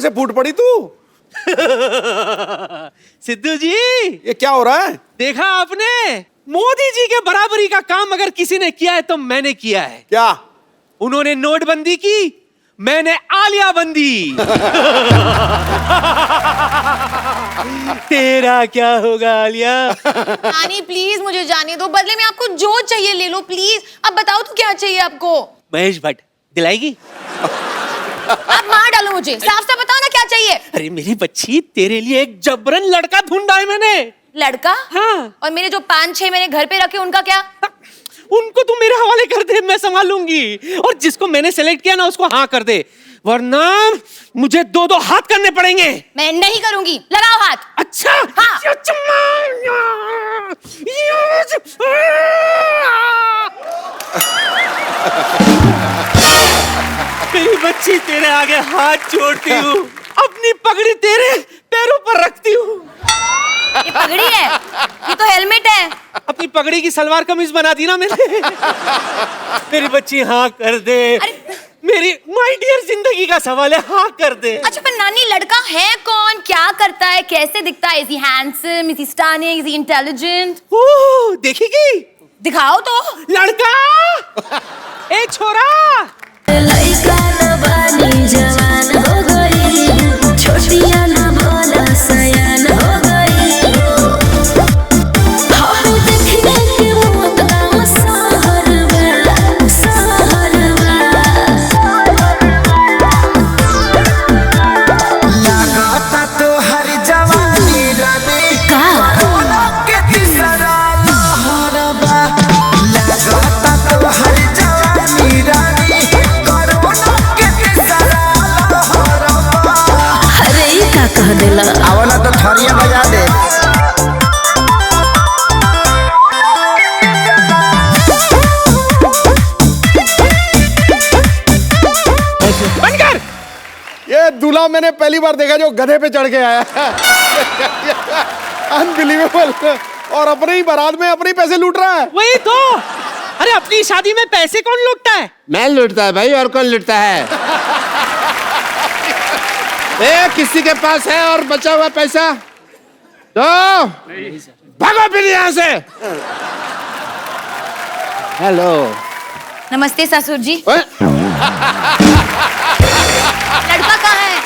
से फूट पड़ी तू? सिद्धू जी, ये क्या हो रहा है? देखा आपने, मोदी जी के बराबरी का काम अगर किसी ने किया है तो मैंने किया है। क्या? उन्होंने नोटबंदी की, मैंने आलिया बंदी। तेरा क्या होगा आलिया? नानी प्लीज मुझे जाने दो, बदले में आपको जो चाहिए ले लो प्लीज। अब बताओ तो क्या चाहिए आपको? महेश भट्ट दिलाएगी? आप मार डालो मुझे, साफ साफ बताओ ना क्या चाहिए। अरे मेरी बच्ची, तेरे लिए एक जबरन लड़का ढूंढा है मैंने। लड़का? हाँ। और मेरे जो 5-6 मैंने घर पे रखे उनका क्या? उनको तू मेरे हवाले कर दे, मैं संभालूंगी। और जिसको मैंने सेलेक्ट किया ना उसको हाँ कर दे, वरना मुझे 2-2 हाथ करने पड़ेंगे। मैं नहीं करूंगी, लगाओ हाथ। अच्छा? हाँ। मेरी बच्ची, तेरे आगे हाथ जोड़ती हूँ, अपनी पगड़ी तेरे पैरों पर रखती हूँ। ये पगड़ी है? ये तो हेलमेट है। अपनी पगड़ी की सलवार कमीज बना दी ना मैंने। मेरी बच्ची हाँ कर दे। मेरी माय डियर जिंदगी का सवाल है, हाँ कर दे। अच्छा पर नानी, लड़का है कौन, क्या करता है, कैसे दिखता है? Is he handsome, is he stunning, is he intelligent? Oh, देखेगी? दिखाओ तो। लड़का, ए छोरा। लड़का न बानी जवान हो गई, छोटिया न भोला सयान हो गई। हम देखने के बहुत गाँव सहरवा, सहरवा। लगाता तो हर जवानी रानी का के तीसरा लहरवा। लगाता तो हर जवानी रानी कोरोना के तीसरा लहरवा। अरे ई का कह देला? आवला तो थरिया बजा दे। बंद कर। ये दूल्हा मैंने पहली बार देखा जो गधे पे चढ़ के आया। अनबिलीवेबल। और अपने ही बारात में अपने ही पैसे लूट रहा है। वही तो। अरे अपनी शादी में पैसे कौन लूटता है? मैं लूटता है भाई, और कौन लूटता है? ए, किसी के पास है और बचा हुआ पैसा तो भागो फिर यहाँ से। हेलो। नमस्ते ससुर जी। ओए, लड़का कहाँ है?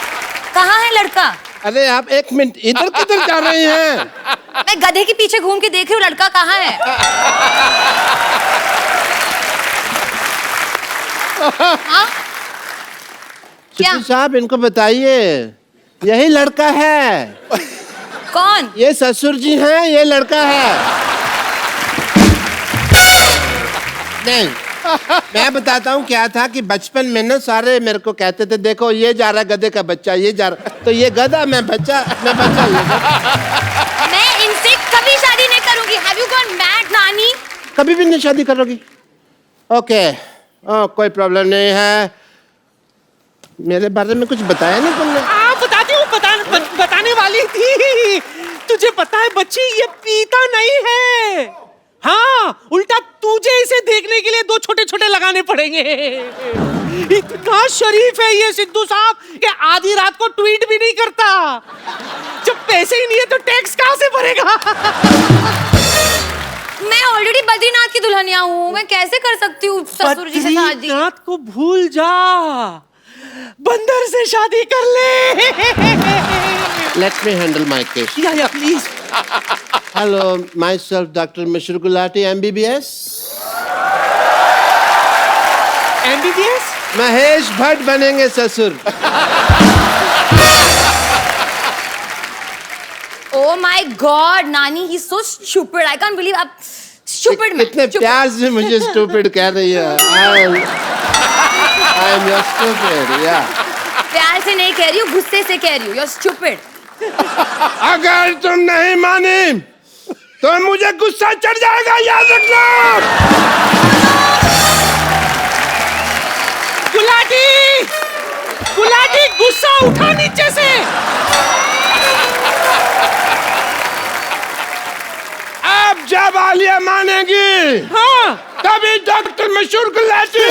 कहाँ है लड़का? अरे आप एक मिनट, इधर किधर जा रही हैं? मैं गधे के पीछे घूम के देख रही हूँ, लड़का कहाँ है? हाँ? क्या? सिद्धू साहब इनको बताइए, यही लड़का है। कौन? ये ससुर जी हैं, ये लड़का है। नहीं, मैं बताता हूँ क्या था कि बचपन में ना सारे मेरे को कहते थे, देखो ये जा रहा गधे का बच्चा, ये जा रहा, तो ये गधा, मैं बच्चा, मैं बच्चा। मैं इनसे कभी शादी नहीं करूंगी। Have you gone mad, नानी? कभी भी नहीं शादी करोगी? ओके, कोई प्रॉब्लम नहीं है। मेरे बारे में कुछ बताया नहीं तुमने? बताती हूँ, बताने वाली थी। तुझे पता है बच्ची, ये पीता नहीं है। हाँ, उल्टा तुझे इसे देखने के लिए 2 छोटे-छोटे लगाने पड़ेंगे। इतना शरीफ है ये सिद्धू साहब कि आधी रात को ट्वीट भी नहीं करता। जब पैसे ही नहीं है तो टैक्स कहाँ से भरेगा? मैं ऑलरेडी बद्रीनाथ की दुल्हनिया हूँ, मैं कैसे कर सकती हूँ ससुर जी से शादी? बद्रीनाथ को भूल जा, बंदर से शादी कर ले। Let me handle my case. या please. Hello, myself, Dr. Mishra Gulati, MBBS. MBBS? Mahesh Bhatt बनेंगे ससुर। Oh my God, नानी, he's so stupid. I can't believe आप stupid man. इतने प्यार से मुझे stupid कह रही है। I am your stupid, yeah. प्यार से नहीं कह रही हूँ, गुस्से से कह रही हूँ। You're stupid. अगर तुम नहीं मानी तो मुझे गुस्सा चढ़ जाएगा, याद रखना। गुलाटी, गुलाटी, गुस्सा उठा नीचे से। अब जब आलिया मानेगी, हाँ, तभी डॉक्टर मशहूर गुलाटी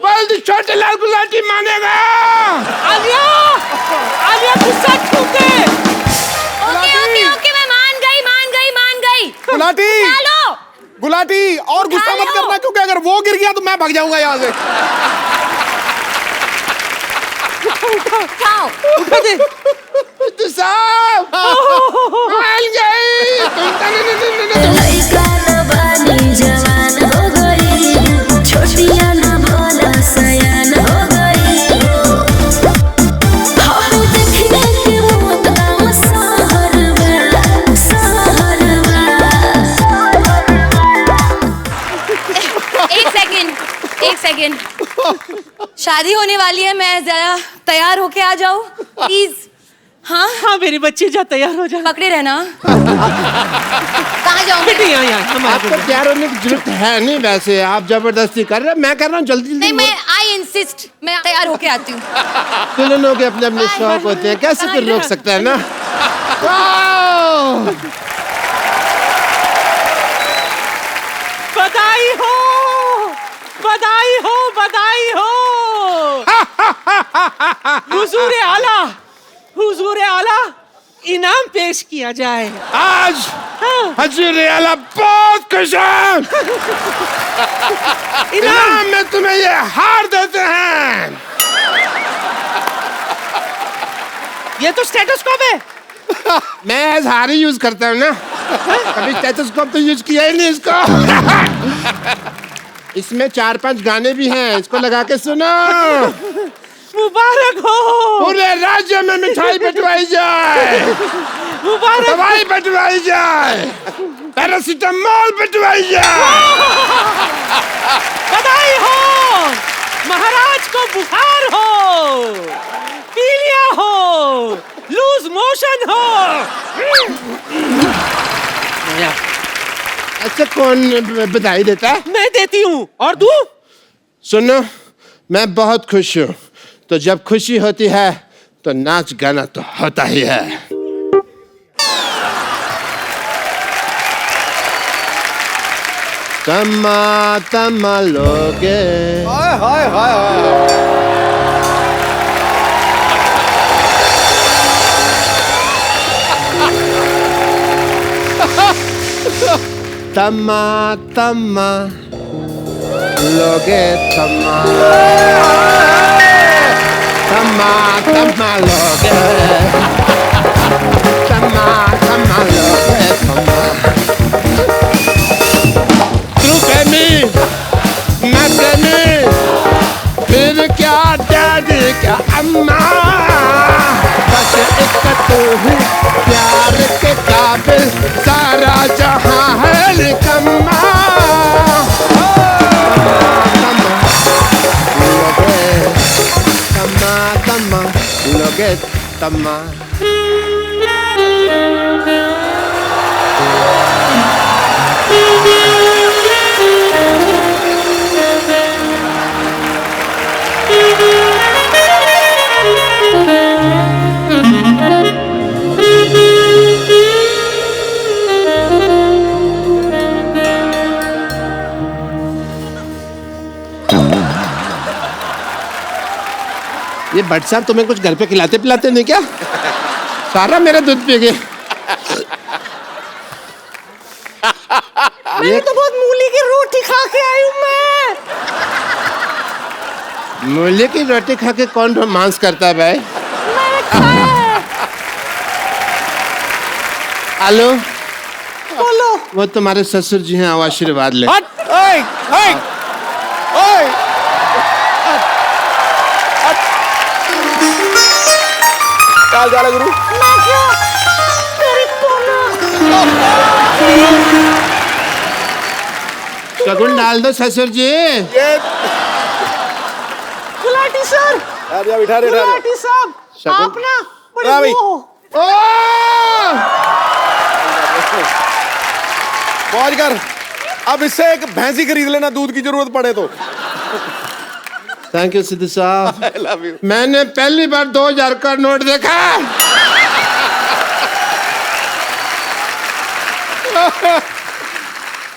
बल्द छोटे लाल गुलाटी मानेगा। आलिया, आलिया गुस्सा क्यों के? ओके ओके ओके, मैं मान गई। गुलाटी, हेलो गुलाटी, और गुस्सा उठा मत लो। करना क्योंकि अगर वो गिर गया तो मैं भाग जाऊंगा यहाँ से। उठाओ। उठा दे। साहब मान गई लइका न बानी जवान हो गई, छोटिया न भोला सयान हो गई। हम देखने के मौत गाँव एक सेकंड। शादी होने वाली है, मैं जरा तैयार होके आ जाऊं प्लीज। हाँ हाँ मेरी बच्ची, जा तैयार हो जा। पकड़े रहना। कहाँ जाऊँ? बेटी यहाँ यहाँ आपको तैयार होने की जरूरत है नहीं, वैसे आप जबरदस्ती कर रहे हैं। मैं कर रहा हूँ जल्दी नहीं, मैं आई इंसिस्ट, मैं तैयार होके आती हूँ। दुल्हनों के अपने अपने शौक होते हैं, कैसे कोई रोक सकता है ना। बधाई हो, बधाई हो, बधाई हो। हुजूर आला, हुजूर आला, इनाम पेश किया जाए। आज हजूर आला बहुत खुश हैं। इनाम में तुम्हें ये हार देते हैं। ये तो स्टेथोस्कोप है। मैं हार ही यूज करता हूँ ना, कभी स्टेथोस्कोप तो यूज किया ही नहीं इसको। इसमें 4-5 गाने भी हैं, इसको लगा के सुनो। मुबारक हो, पूरे राज्य में मिठाई बंटवाई जाए, मुबारक। दवाई बंटवाई जाए, पैरासीटामोल बंटवाई जाए। बधाई हो, महाराज को बुखार हो, पीलिया हो, लूज मोशन हो। अच्छा कौन बधाई देता है? मैं देती हूँ। और तू? सुनो, मैं बहुत खुश हूँ, तो जब खुशी होती है तो नाच गाना तो होता ही है। तमा तमा लोगे, हाय हाय हाय हाय। तमा तमा लोगे, तमा तमा तमा लोगे, तमा तमा लोगे, तमा। तू प्रेमी, मैं प्रेमी, फिर क्या डैडी क्या अम्मा, बस एक तू ही प्यार के काबिल, सारा जहां है निकम्मा। तमा तमा लोगे, तमा। ये भट्ट साहब तुम्हें कुछ घर पे खिलाते पिलाते नहीं क्या? सारा मेरा दूध पी गए। मैंने तो बहुत मूली की रोटी खा के आई हूँ मैं। मूली की रोटी खा के कौन रोमांस करता है भाई? मैंने खाया है। हेलो, बोलो। वो तुम्हारे ससुर जी हैं, आओ आशीर्वाद ले। हट, ओए, ओए, ओए। क्या हाल है गुरु? मैं क्या? तेरी पोलो। शगुन डाल दो ससुर जी। ये गुलाटी सर, यार या बिठा रहे गुलाटी साहब, शगुन- आप ना बड़े हाँ भाई। वो हो। मौज कर। अब इससे एक भैंसी खरीद लेना, दूध की जरूरत पड़े तो। थैंक यू सिद्धू साहब। I love you. मैंने पहली बार 2000 का नोट देखा।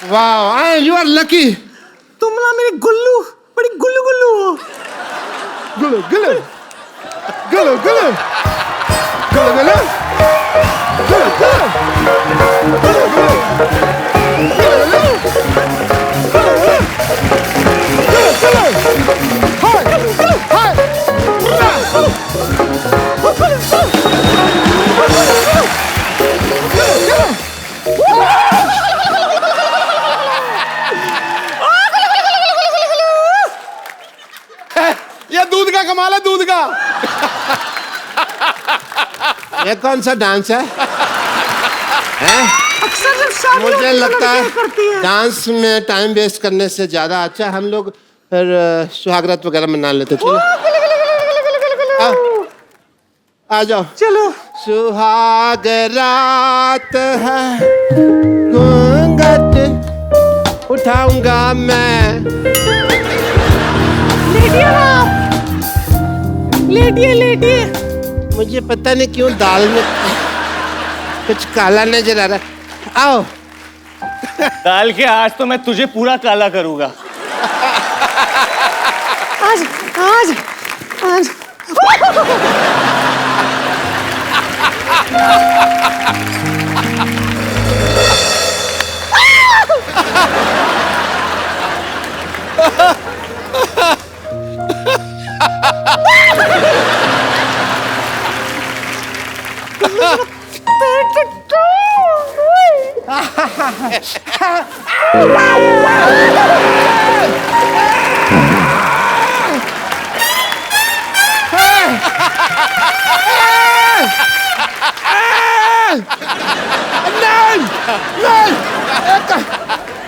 वाह, यू आर लकी। तुम ना मेरी गुल्लू बड़ी गुल्लू गुल्लू हो। गुलू गुलू गुलू गुलू गुलू गुलू गुलू गुलू ये दूध का कमाल है, दूध का। ये कौन सा डांस है? अक्सर जब शादी मुझे होती है, लगता लड़कियां करती है हैं। डांस में टाइम वेस्ट करने से ज्यादा अच्छा हम लोग फिर सुहागरात वगैरह मना लेते। चलो आ जाओ। चलो सुहागरात है घूंघट उठाऊंगा मैं। लेटिए ना, लेटिए लेटिए। मुझे पता नहीं क्यों दाल में कुछ काला नजर आ रहा है। आओ। डाल के आज तो मैं तुझे पूरा काला करूंगा। आज आज आज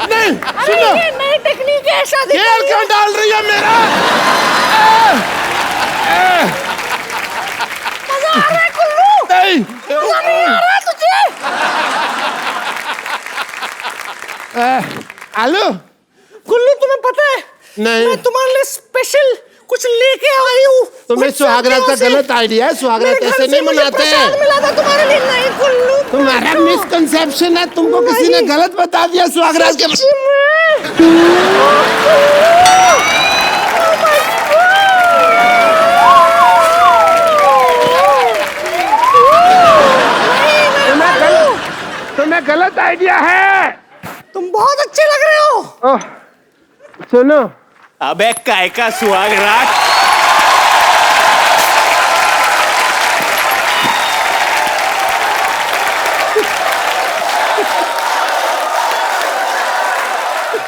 नहीं सुनो, ये नई टेक्निक है शादी तेल क्यों डाल रही है मेरा? मजा आ रहा है कुल्लू, नहीं मजा नहीं आ रहा है तुझे? आलू कुल्लू तुम्हें पता है नहीं। मैं तुम्हारे लिए स्पेशल कुछ लेके आई हूँ। तुम्हें सुहागरात का गलत आइडिया है। सुहागरात ऐसे नहीं मनाते हैं। मिला था तुम्हारे लिए। नहीं कुल्लू, तुम्हारा मिसकंसेप्शन है। तुमको किसी ने गलत बता दिया सुहागरात के। तुम्हें गलत आइडिया है। तुम बहुत अच्छे लग रहे हो। ओह, सुनो अबे काय का सुहागरात?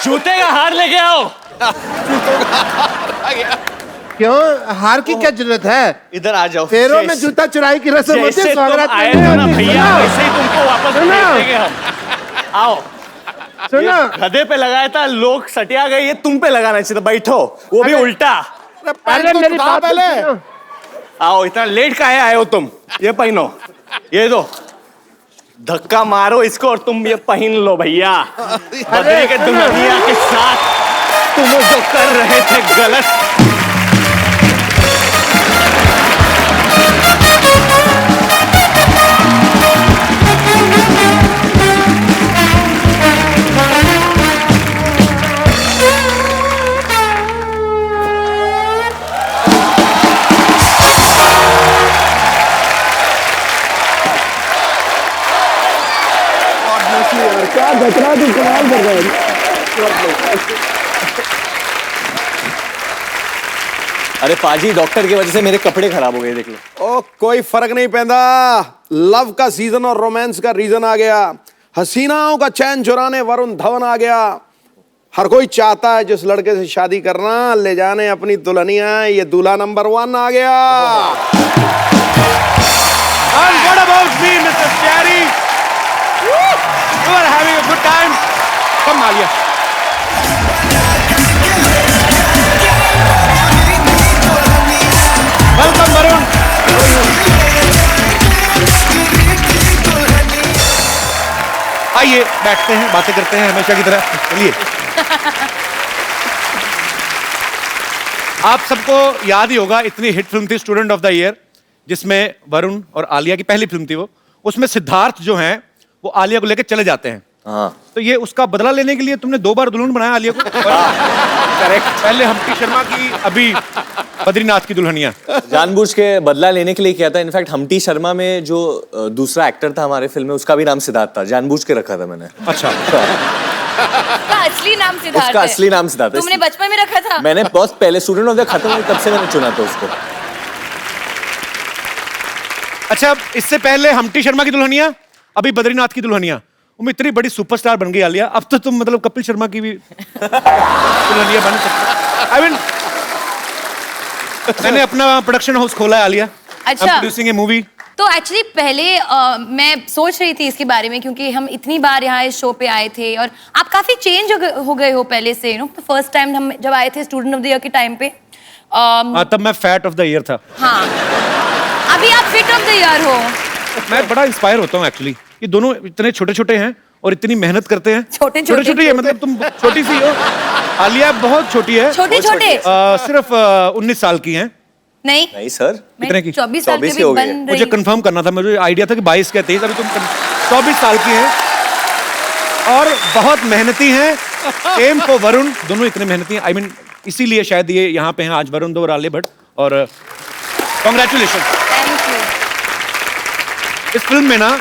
जूते का हार लेके आओ। क्यों हार की क्या जरूरत है? इधर आ जाओ। पैरों में जूता चुराई की रस्म होती है। जैसे तुम सुहागरात में आए नहीं थे ना होती। भैया, सुनो, वैसे ही तुमको वापस सुनो। भेज देंगे हम। आओ। सुनो गधे पे लगाया था, लोग सटिया गए, ये तुम पे लगाना चाहिए था। बैठो, वो भी उल्टा। अरे मेरी बात पहले सुनो। आओ, इतना लेट काहे आए हो तुम? ये पहनो, ये दो, धक्का मारो इसको और तुम ये पहन लो भैया। बदरी के दुल्हनिया के साथ तुम जो कर रहे थे गलत। अरे पाजी, डॉक्टर की वजह से मेरे कपड़े खराब हो गए, देख लो। ओ कोई फर्क नहीं पैदा। लव का सीजन और रोमांस का रीजन आ गया। हसीनाओं का चैन चुराने वरुण धवन आ गया। हर कोई चाहता है जिस लड़के से शादी करना, ले जाने अपनी दुल्हनिया। ये दूल्हा नंबर 1 आ गया। And what about me, Mr. Cherry? You are having a good time? Come, Alia. Welcome, Varun. आइए, बैठते हैं, बातें करते हैं हमेशा की तरह। चलिए। आप सबको याद ही होगा, इतनी हिट फिल्म थी स्टूडेंट ऑफ द ईयर, जिसमें वरुण और आलिया की पहली फिल्म थी वो। उसमें सिद्धार्थ जो हैं वो आलिया को लेकर चले जाते हैं। हाँ। तो ये उसका बदला लेने के लिए तुमने 2 बार दुल्हन बनाया आलिया को। करेक्ट। पहले हम्टी शर्मा की, अभी बद्रीनाथ की दुल्हनिया। जानबूझ के बदला लेने के लिए किया था। इनफैक्ट हम्टी शर्मा में जो दूसरा एक्टर था हमारे फिल्म में, उसका भी नाम सिद्धार्थ था। जानबूझ के रखा था मैंने। अच्छा। उसका असली नाम सिद्धार्थ उसका है। असली नाम सिद्धार्थ है। तुमने बचपन में रखा था? मैंने बहुत पहले स्टूडेंट ऑफ द खत्म हुई तब से मैंने चुना था उसको। अच्छा, इससे पहले हम्टी शर्मा की दुल्हनिया, अभी बद्रीनाथ की दुल्हनिया। तुम इतनी बड़ी सुपरस्टार बन गई आलिया, अब तो तुम मतलब कपिल शर्मा की भी दुल्हनिया बन सकते। आई मीन, मैंने अपना प्रोडक्शन हाउस खोला है आलिया। अच्छा। प्रोड्यूसिंग ए मूवी। तो एक्चुअली पहले मैं सोच रही थी इसके बारे में, क्योंकि हम इतनी बार यहाँ इस शो पे आए थे और आप काफी चेंज हो गए हो पहले से। तो फर्स्ट टाइम हम जब आए थे स्टूडेंट ऑफ द ईयर के टाइम पे, तब मैं फैट ऑफ द ईयर था। हाँ, अभी आप फिट ऑफ द ईयर हो। मैं बड़ा इंस्पायर होता हूँ एक्चुअली। ये दोनों इतने छोटे छोटे हैं और इतनी मेहनत करते हैं। छोटे छोटे है, मतलब तुम छोटी सी हो, आलिया बहुत छोटी है। छोटे छोटे सिर्फ 19 साल की हैं। नहीं सर, कितने की? 24 साल 24 की हो बन गए। रही। मुझे कंफर्म करना था, मुझे आइडिया था कि 22 या 23, अभी तुम 24 साल की हैं और बहुत मेहनती हैं। सेम फॉर वरुण, दोनों इतने मेहनती हैं। आई मीन, इसीलिए शायद ये यहाँ पे हैं आज, वरुण दो और आलिया भट्ट। और कॉन्ग्रेचुलेशन। Thank you. इस फिल्म में ना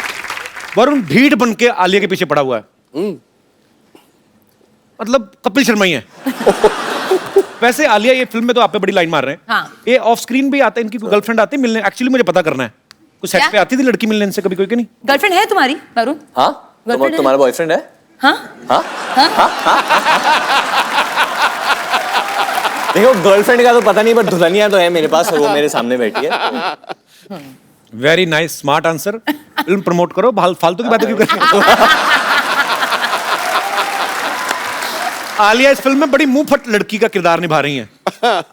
वरुण भीड़ बन के आलिया के पीछे पड़ा हुआ है। मतलब कपिल शर्मा ही है। वैसे आलिया ये फिल्म में तो आप पे बड़ी लाइन मार रहे हैं। हाँ। ये ऑफ स्क्रीन भी आता है, इनकी कोई गर्लफ्रेंड आती है मिलने? एक्चुअली मुझे पता करना है, कुछ सेट क्या? पे आती थी लड़की मिलने इनसे कभी? कोई कि नहीं? गर्लफ्रेंड है तुम्हारी वरुण? हाँ, Girlfriend है? तुम्हारा बॉयफ्रेंड है? हाँ हाँ? हाँ? देखो, गर्लफ्रेंड का तो पता नहीं, बट दुल्हनिया तो है मेरे पास और वो मेरे सामने बैठी है। Very nice, smart answer. Film promote करो, फालतू की बातें क्यों कर रहे हो? आलिया इस फिल्म में बड़ी मुंह फट लड़की का किरदार निभा रही हैं।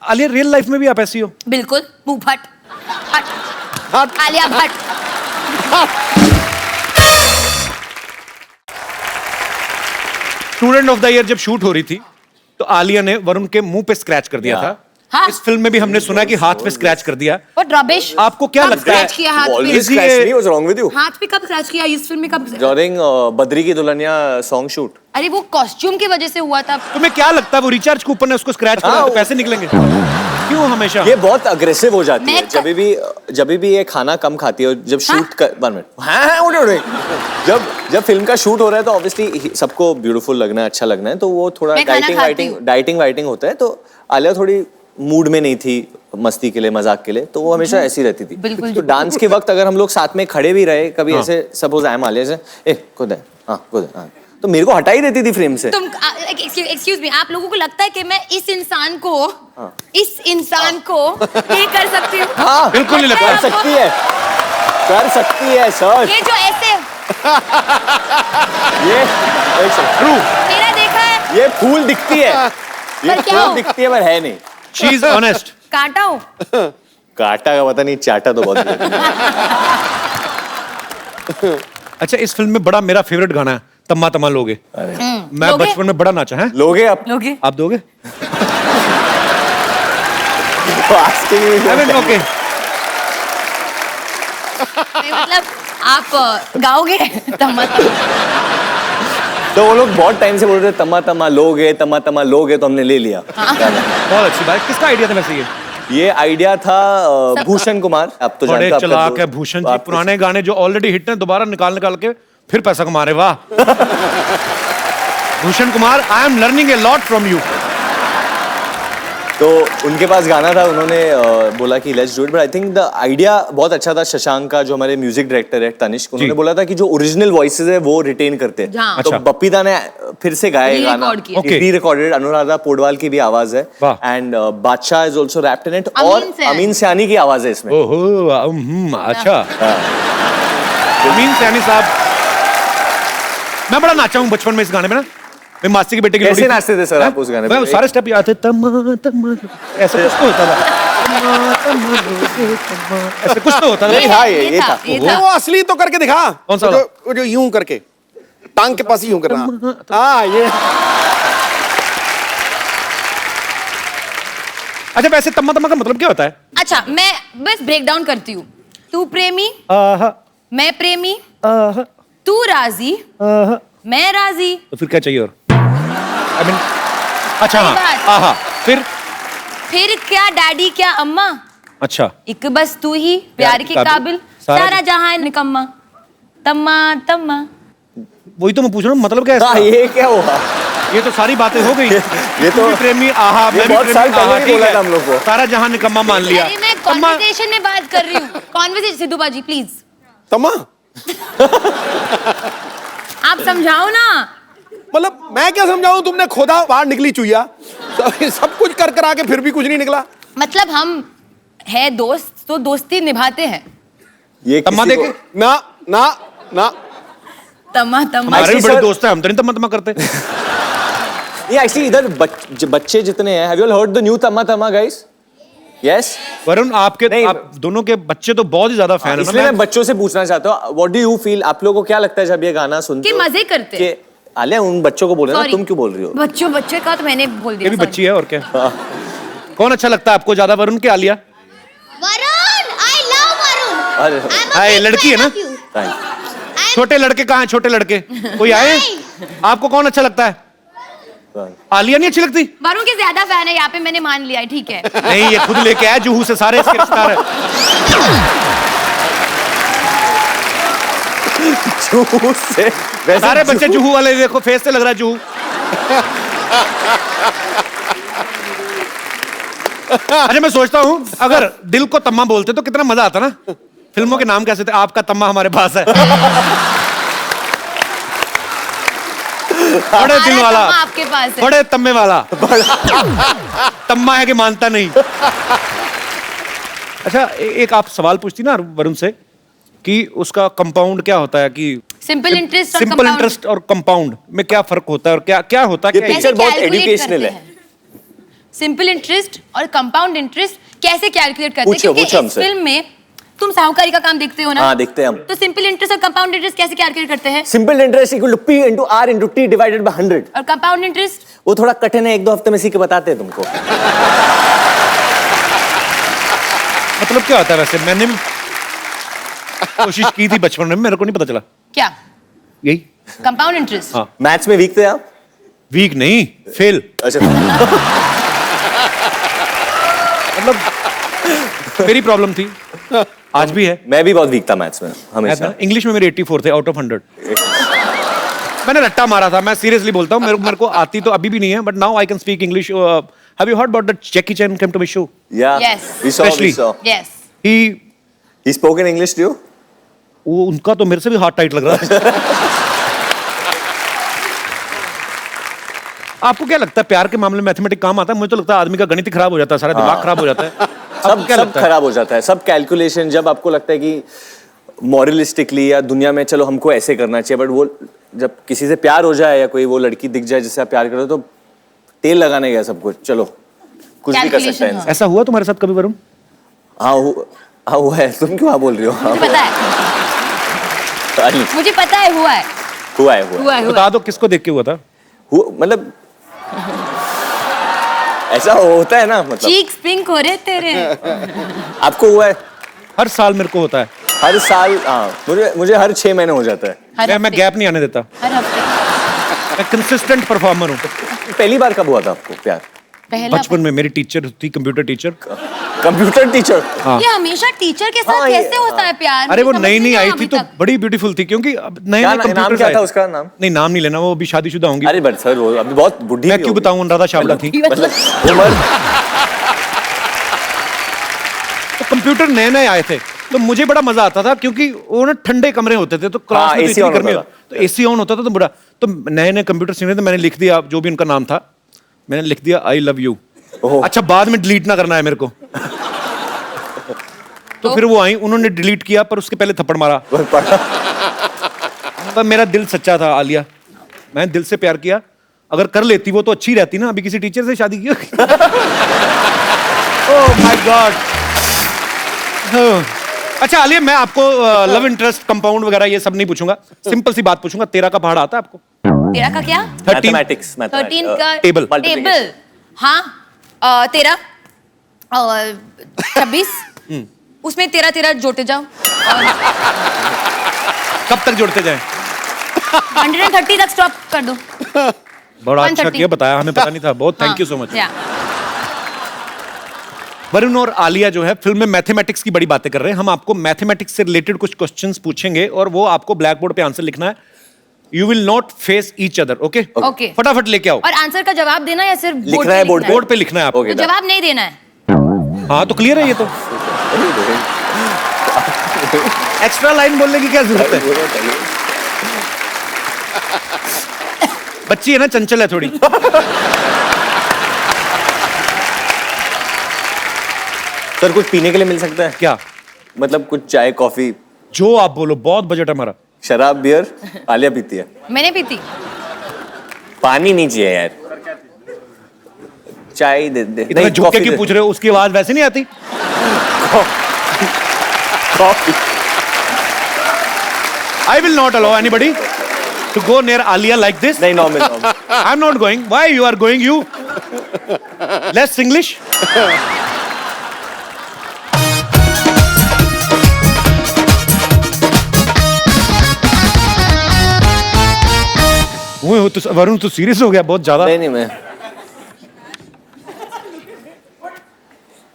आलिया, रियल लाइफ में भी आप ऐसी हो? बिल्कुल, मुंह फट। हट। Alia Bhatt. Student of the year जब शूट हो रही थी तो आलिया ने वरुण के मुंह पे स्क्रैच कर दिया था। हाँ। इस फिल्म में भी हमने सुना कि हाथ पे स्क्रैच कर दिया। What rubbish? आपको क्या कब लगता है? scratch किया हाथ पे? Always Is he scratch a- me, what's wrong with you? हाथ पे कब स्क्रैच किया? इस फिल्म में कब? During बद्री की दुल्हनिया सॉन्ग शूट। अरे वो कॉस्ट्यूम की वजह से हुआ था। तुम्हें क्या लगता है वो रिचार्ज कूपन है, उसको स्क्रैच करो तो पैसे निकलेंगे? क्यों हमेशा? ये बहुत अग्रेसिव हो जाती है मैं जब भी ये खाना कम खाती है। जब शूट कर 1 मिनट, हाँ उड़े जब फिल्म का शूट हो रहा है तो ऑब्वियसली सबको ब्यूटीफुल लगना है, अच्छा लगना है, तो वो थोड़ा मैं खाना खाती हूँ। डाइटिंग वाइटिंग होता है। तो आलिया थोड़ी मूड में नहीं थी मस्ती के लिए, मजाक के लिए, तो वो हमेशा ऐसी रहती थी। बिल्कुल। तो डांस के वक्त अगर हम लोग साथ में खड़े भी रहे कभी, ऐसे सपोज आई एम आलिया से, ए खुद है, हाँ खुद है, हाँ, तो मेरे को हटा ही देती थी फ्रेम से। तुम एक्सक्यूज मी, आप लोगों को लगता है कि मैं इस इंसान को ये कर सकती हूँ? हाँ, बिल्कुल नहीं लगता। कर सकती है सर। ये जो ऐसे ये एक सेकंड, मेरा देखा है, ये फूल दिखती है, ये पर क्या फूल हो? दिखती है पर है नहीं। She is honest. कांटा हो। काटा का पता नहीं, चाटा तो बहुत है। अच्छा, इस फिल्म में बड़ा मेरा फेवरेट गाना है तम्मा तम्मा लोगे। मैं लोगे? बचपन में बड़ा नाचा है। लोगे आप? लोगे? आप दोगे? Asking me for I mean, that. Okay. मतलब आप गाओगे? तम्मा तो वो लोग बहुत टाइम से बोल रहे थे तम्मा तम्मा लोगे, तो हमने ले लिया। बहुत अच्छी बात। किसका आइडिया था वैसे ये आइडिया था भूषण कुमार। आप तो बड़े जानते हो, चलाक है भूषण जी। पुराने गाने जो ऑलरेडी हिट हैं दोबारा निकाल के फिर पैसा कमा रहे। वाह Bhushan Kumar, I am learning a lot from you. तो उनके पास गाना था, उन्होंने बोला कि let's do it, but I think the idea बहुत अच्छा था। शशांक का जो हमारे म्यूजिक डायरेक्टर है तनिष्क, उन्होंने बोला था कि जो ओरिजिनल वॉइसेस है वो रिटेन करते हैं। हाँ। तो अच्छा। बप्पीदा ने फिर से गाया ये गाना, Re-record किया। Okay. री रिकॉर्डेड। अनुराधा पोडवाल की भी आवाज है वाह। And Badshah is also rapped in it, Amin और सैनी। अमीन सयानी की आवाज है इसमें। ओहो, अच्छा। अमीन सैनी साहब, मैं बड़ा नाचा हूँ बचपन में इस गाने में ना। मैं मासी के बेटे की कैसे लोड़ी- नाचते थे सर आप उस गाने पे? मैं सारे स्टेप याद थे। तम्मा तम्मा ऐसा कुछ तो होता था। तम्मा तम्मा लोगे तम्मा, ऐसा कुछ तो होता था। नहीं, हाँ, ये था। वो असली तो करके दिखा। कौन सा? वो जो यूं करके टांग के पास यूं करना। हाँ, ये अच्छा, वैसे तम्मा तम्मा का मतलब क्या होता है? अच्छा, मैं बस ब्रेक डाउन करती हूँ। तू प्रेमी, आहा, मैं प्रेमी, आहा, तू राजी, आहा। मैं राजी। तो फिर क्या चाहिए और? आई मीन, अच्छा सही हाँ बात। आहा फिर क्या डैडी क्या अम्मा, अच्छा एक बस तू ही प्यार के काबिल, सारा जहां निकम्मा, तम्मा तम्मा। वही तो मैं पूछ रहा हूँ मतलब क्या है हाँ इसका? ये क्या हुआ? ये तो सारी बातें हो गई ये तो तू भी प्रेमी आहा ये मैं भी बहुत प्रेमी साल पहले आहा ही ठीक बोला है था हम लोग को। सारा जहां निकम्मा मान लिया अरे मैं तम्मा कॉन्वर्सेशन में बात कर रही हूँ, कॉन्वर्सेशन। सिद्धू बाजी प्लीज तम्मा आप समझाओ ना। मतलब मैं क्या समझाऊं, तुमने खोदा बाहर निकली चुईया, सब कुछ कर आके फिर भी कुछ नहीं निकला। मतलब हम है दोस्त तो दोस्ती निभाते हैं। ये तम्मा किसी देखे को- ना ना ना तम्मा तम्मा। हमारे भी Actually, बड़े sir- दोस्त हैं हम तो नहीं तम्मा करते ये एक्चुअली इधर बच्चे जितने हैं, have you all heard the new Tamma Tamma guys? Yes. Varun आपके नहीं, आप दोनों के बच्चे तो बहुत ही ज्यादा फैन है इसलिए ना मैं बच्चों से पूछना चाहता हूँ, व्हाट डू यू फील? आप लोगों को क्या लगता है जब ये गाना सुनते कि हो? मजे करते हैं। कि आलिया उन बच्चों को बोल रहे हो ना, Sorry. तुम क्यों बोल रही हो? बच्चे का तो मैंने बोल ये दिया। भी sorry. बच्ची है और क्या कौन अच्छा लगता है आपको ज्यादा वरुण के आलिया? Varun, I love Varun. अरे I'm a हाँ, ये big लड़की है fan ना? of you. thank छोटे लड़के कहाँ हैं छोटे लड़के कोई आए? आपको कौन अच्छा लगता है? you. आलिया नहीं अच्छी लगती? वरुण के ज्यादा फैन है यहाँ पे, मैंने मान लिया है, ठीक है। नहीं ये खुद लेके आया जुहू से सारे इसके रिश्तेदार है जुहू से वैसे सारे बच्चे जुहू वाले देखो फेस से लग रहा है जुहू अच्छा मैं सोचता हूँ अगर दिल को तम्मा बोलते तो कितना मजा आता ना। फिल्मों के नाम कैसे थे? आपका तम्मा हमारे पास है बड़े दिल हमारा वाला तम्मा आपके पास है। बड़े तम्मे वाला तम्मा है कि मानता नहीं। अच्छा एक आप सवाल पूछती ना वरुण से कि उसका कंपाउंड क्या होता है कि सिंपल इंटरेस्ट और सिंपल इंटरेस्ट और कंपाउंड में क्या फर्क होता है और क्या क्या होता है ये क्या picture बहुत educational है। सिंपल इंटरेस्ट और कंपाउंड इंटरेस्ट कैसे कैलकुलेट करते हैं? पूछो, क्योंकि पूछो इस हमसे। फिल्म में तुम साहूकारी का काम देखते हो ना? हाँ देखते हैं हम। तो सिंपल इंटरेस्ट और कंपाउंड इंटरेस्ट कैसे कैलकुलेट करते हैं? Simple interest equal to P into R into T divided by 100। और कंपाउंड इंटरेस्ट? वो थोड़ा कठिन है, एक दो हफ्ते में सीख के बताते हैं तुमको। मतलब क्या होता है वैसे? मैंने भी कोशिश की थी बचपन में, मेरे को नहीं पता चला। क्या? यही कंपाउंड इंटरेस्ट। हाँ। मैथ्स में वीक थे आप? वीक नहीं फेल अच्छा। मतलब मेरी प्रॉब्लम थी आज भी है। मैं भी बहुत वीक था मैथ्स में हमेशा। इंग्लिश में मेरे 84 थे आउट ऑफ 100। मैंने रट्टा मारा था, मैं सीरियसली बोलता हूँ, मेरे को आती तो अभी भी नहीं है but now I can speak English. Have you heard about the Jackie Chan came to my show? Yeah. Yes. We saw. Especially- We saw. Yes. He spoke in English to you? वो उनका तो मेरे से भी हाथ tight लग रहा है। आपको क्या लगता है प्यार के मामले में मैथमेटिक्स काम आता है? मुझे तो लगता है आदमी का गणित ही खराब हो जाता है, सारा दिमाग खराब हो जाता है। आपको सब क्या सब लगता है? खराब हो जाता है, सब कैलकुलेशन। जब आपको लगता है कि मॉरलिस्टिकली या दुनिया में चलो हमको ऐसे करना चाहिए, बट वो जब किसी से प्यार हो जाए या कोई वो लड़की दिख जाए जिससे आप प्यार करो तो तेल लगाने गया सब कुछ, चलो कुछ भी कर सकता है Calculation, इंसान। ऐसा हुआ तुम्हारे साथ कभी वरुण? हाँ हुआ है। तुम क्यों हाँ बोल रही हो? हाँ, मुझे पता है, मुझे पता है, हुआ है, हुआ है हुआ है, हुआ बता दो किसको देख के हुआ था? मतलब ऐसा होता है ना, मतलब चीक्स पिंक हो रहे तेरे। आपको हुआ है? हर साल मेरे को होता है। हर साल? हाँ, मुझे हर 6 महीने हो जाता है। हर मैं हफ्ते, गैप नहीं आने देता, हर हफ्ते। मैं कंसिस्टेंट परफॉर्मर हूँ। पहली बार कब हुआ था आपको प्यार? पहला बचपन में मेरी टीचर थी, कंप्यूटर टीचर। Computer teacher? हाँ। ये हमेशा टीचर के साथ हाँ, ये- कैसे होता है प्यार? अरे वो मुझे नई समझ नई नहीं आई आया थी अभी तो तक। बड़ी ब्यूटीफुल थी क्योंकि अब नए क्या नए नाम कंप्यूटर्स क्या आए था थे। उसका नाम? नहीं नाम नहीं लेना, वो अभी शादीशुदा होंगी। अरे बट सर वो अभी बहुत बुढ़ी मैं भी क्यों होगी। बताऊं, अनुराधा चावला थी। मतलब उम्र। तो कंप्यूटर नए नए आए थे तो मुझे बड़ा मजा आता था क्योंकि वो ना ठंडे कमरे होते थे तो क्लास में तो AC इतनी on गर्मी होता तो एसी ऑन होता था तो बड़ा तो नए नए कंप्यूटर सीखने थे। मैंने लिख दिया जो भी उनका नाम था, मैंने लिख दिया आई लव यू। ओह। अच्छा बाद में डिलीट ना करना है मेरे को। तो फिर वो आई, उन्होंने डिलीट किया पर उसके पहले थप्पड़ मारा। पर मेरा दिल सच्चा था आलिया, मैंने दिल से प्यार किया। अगर कर लेती वो तो अच्छी रहती ना, अभी किसी टीचर से शादी की। Oh my God. अच्छा आलिया मैं आपको लव इंटरेस्ट कंपाउंड वगैरह ये सब नहीं पूछूंगा, सिंपल सी बात पूछूंगा, तेरा का पहाड़ आता है आपको? तेरा का क्या? मैथमेटिक्स 13 का टेबल। टेबल। हाँ, तेरा 26 उसमें 13 जोड़ते जाओ और कब तक जोड़ते जाएं? 130 तक स्टॉप कर दो। बड़ा अच्छा 130. किया, बताया, हमें पता नहीं था, बहुत थैंक यू सो मच। या वरुण और आलिया जो है फिल्म में मैथमेटिक्स की बड़ी बातें कर रहे हैं। हम आपको मैथमेटिक्स से रिलेटेड कुछ क्वेश्चंस पूछेंगे और वो आपको ब्लैक बोर्ड पे आंसर लिखना है। You will not face each other, okay? Okay. फटाफट लेके आओ। और आंसर का जवाब देना या सिर्फ लिखना है बोर्ड बोर्ड पे लिखना है आपको। Okay, तो जवाब नहीं देना है। हाँ तो क्लियर है ये तो। एक्स्ट्रा लाइन बोलने की क्या जरूरत है? बच्ची है ना, चंचल है थोड़ी। सर कुछ पीने के लिए मिल सकता है क्या? मतलब कुछ चाय कॉफी? जो आप बोलो, बहुत बजट है हमारा। शराब बियर आलिया पीती है, मैंने पीती। पानी नहीं चाहिए यार, चाय दे दे। इतना झुक के क्यों पूछ रहे हो? उसकी आवाज वैसे नहीं आती। Coffee. I will not allow anybody to go near Alia like this. नहीं normal. I'm not going. Why you are going? You less English. वो तो वरुण तो सीरियस हो गया बहुत ज्यादा। नहीं मैं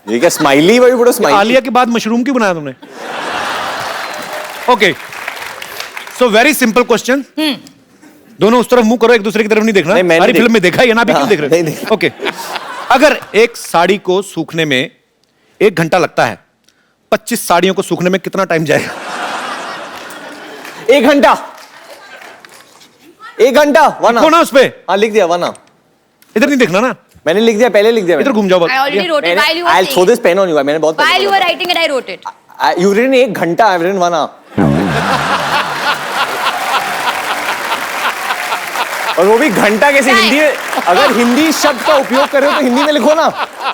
ये क्या स्माइली भाई, बड़ा स्माइली। आलिया के बाद मशरूम क्यों बनाया तुमने? Okay, so very simple question. दोनों उस तरफ मुंह करो, एक दूसरे की तरफ नहीं देखना। नहीं, मैंने हमारी देख- फिल्म में देखा है ना, भी क्यों हाँ, देख रहे नहीं देखा। ओके, अगर एक साड़ी को सूखने में 1 घंटा लगता है, 25 साड़ियों को सूखने में कितना टाइम जाएगा? 1 घंटा। 1 घंटा 1 कौन है उस पे? हाँ लिख दिया 1 इधर नहीं देखना ना, मैंने लिख दिया, पहले लिख दिया। इधर घूम जाओ। I already wrote it while you were I'll throw saying. this pen on you. मैंने बहुत While you were writing it, I wrote it. You've written 1 घंटा, I've written 1 hour. और वो भी घंटा कैसे? Time. हिंदी में अगर हिंदी शब्द का उपयोग कर रहे हो तो हिंदी में लिखो ना।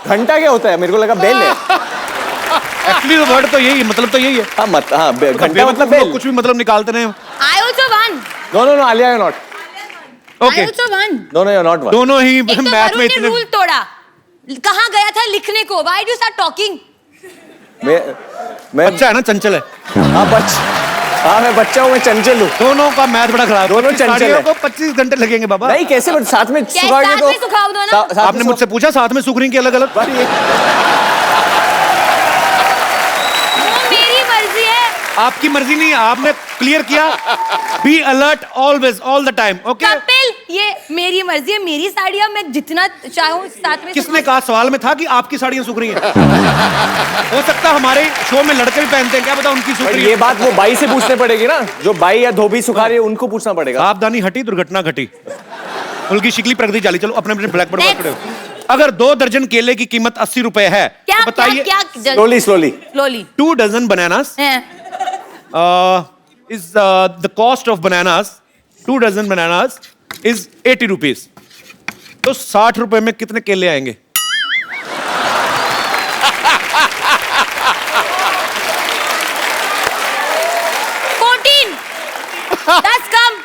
घंटा क्या होता है? मेरे को लगा बेल है। एक्चुअली वर्ड तो यही है, मतलब तो यही है। हाँ घंटा मतलब बेल। कुछ भी मतलब निकालते रहे। I also won. No, Alia, you're not. Okay, I also won. No, you're not one. दोनों ही एक तो मैथ वरुण में ने इतने। रूल तोड़ा। कहाँ गया था लिखने को? Why do you start talking? मैं बच्चा है ना, चंचल है। मैं बच्चा हूँ, मैं चंचल हूँ। दोनों का मैथ बड़ा खराब है। दोनों चंचल साड़ियों है। को 25 घंटे लगेंगे बाबा। नहीं कैसे साथ में क्या सुखाओगे साथ तो में सुखाओ दो ना? साथ में आपने मुझसे पूछा साथ में सूख रही की अलग अलग? वो मेरी मर्जी है। आपकी मर्जी नहीं है, आपने क्लियर किया। Be alert always, all the time, okay? Kapil, ये मेरी मर्जी है, मेरी साड़ियाँ मैं जितना चाहूँ साथ में। किसने कहा? सवाल में था कि आपकी साड़ियां सूख रही हैं। हो सकता है हमारे शो में लड़के भी पहनते हैं, क्या पता उनकी सूख रही ये है। बात वो बाई से पूछने पड़ेगी ना, जो बाई या धोबी सुखा रही है उनको पूछना पड़ेगा। सावधानी हटी, दुर्घटना घटी। उनकी शिकली प्रगति चाली। चलो अपने अपने ब्लैक बोर्ड पर Next. खड़े हो। अगर 2 दर्जन केले की कीमत 80 रुपए है, क्या तो बताइए क्या क्या slowly slowly 2 dozen bananas is the cost of bananas, 2 dozen bananas is 80 rupees. तो 60 रुपए में कितने केले आएंगे? दस कम।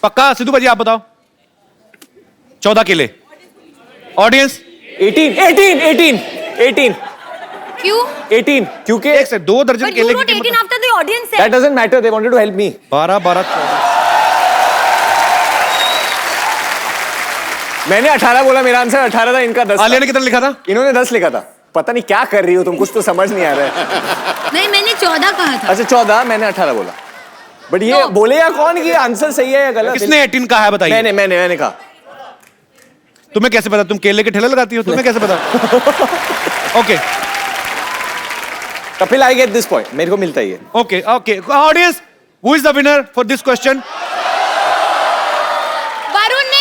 पक्का? सिद्धू भाजी आप बताओ। 14 केले। ऑडियंस 18 क्यों? 18 क्योंकि एक से 2 दर्जन But you केले wrote की 18 कीमत after the audience said. that doesn't matter, they wanted to help me. 12 14। मैंने 18 बोला, मेरा आंसर 18 था, इनका 10 आलिया ने कितना लिखा था? इन्होंने 10 लिखा था। पता नहीं क्या कर रही हो तुम, कुछ तो समझ नहीं आ रहा है। नहीं, मैंने 14 कहा था। अच्छा 14, मैंने 18 बोला। बट ये तो- बोलेगा कौन कि आंसर सही है या गलत? किसने 18 कहा है बताइए? मैंने कहा। तुम्हें कैसे पता? तुम केले के ठेले लगाती हो, तुम्हें कैसे पता? Okay Kapil, I get this point, मेरे को मिलता ही है। Okay okay audience, who is the winner for this question? Varun ने।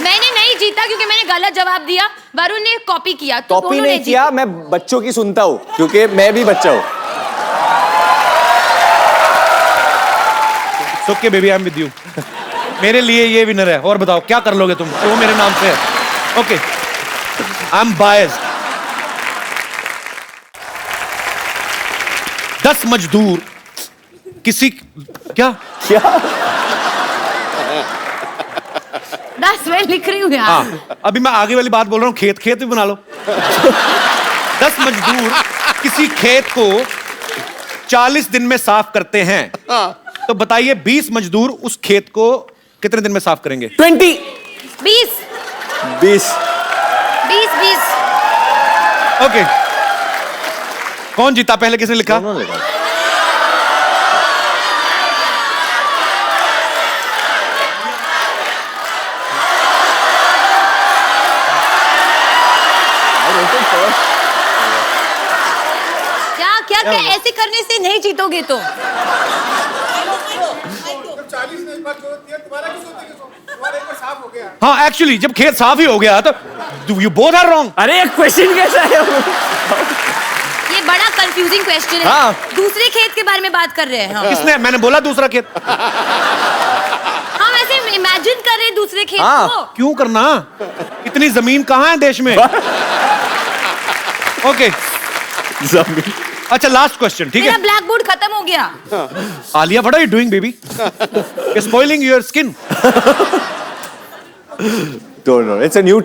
मैंने नहीं जीता क्योंकि मैंने गलत जवाब दिया। वरुण ने कॉपी किया। तो कॉपी दोनों नहीं ने किया, मैं बच्चों की सुनता हूँ क्योंकि मैं भी बच्चा हूँ। Okay baby, I am with you. मेरे लिए ये विनर है। और बताओ क्या कर लोगे तुम? वो मेरे नाम से है। Okay, I am biased. 10 मजदूर किसी क्या 10 मैं लिख रही हूँ यार। हाँ, अभी मैं आगे वाली बात बोल रहा हूँ। खेत भी बना लो। 10 मजदूर किसी खेत को 40 दिन में साफ करते हैं, तो बताइए 20 मजदूर उस खेत को कितने दिन में साफ करेंगे? 20 20 20 20 ओके, कौन जीता? पहले किसने लिखा? क्या क्या ऐसे करने से नहीं जीतोगे तो? हाँ, एक्चुअली जब खेत साफ ही हो गया तो यू बोथ आर रॉन्ग। अरे एक क्वेश्चन कैसा है वो? ये बड़ा कंफ्यूजिंग क्वेश्चन है। हाँ। दूसरे खेत के बारे में बात कर रहे हैं हम। किसने? मैंने बोला दूसरा खेत। हम ऐसे इमेजिन कर रहे हैं दूसरे खेत हाँ। को। क्यों करना? इतनी जमीन कहाँ है देश में? ओके, अच्छा लास्ट क्वेश्चन, ठीक मेरा है? ब्लैक बोर्ड खत्म हो गया। Alia, what are you doing baby? You spoiling your skin. It's a new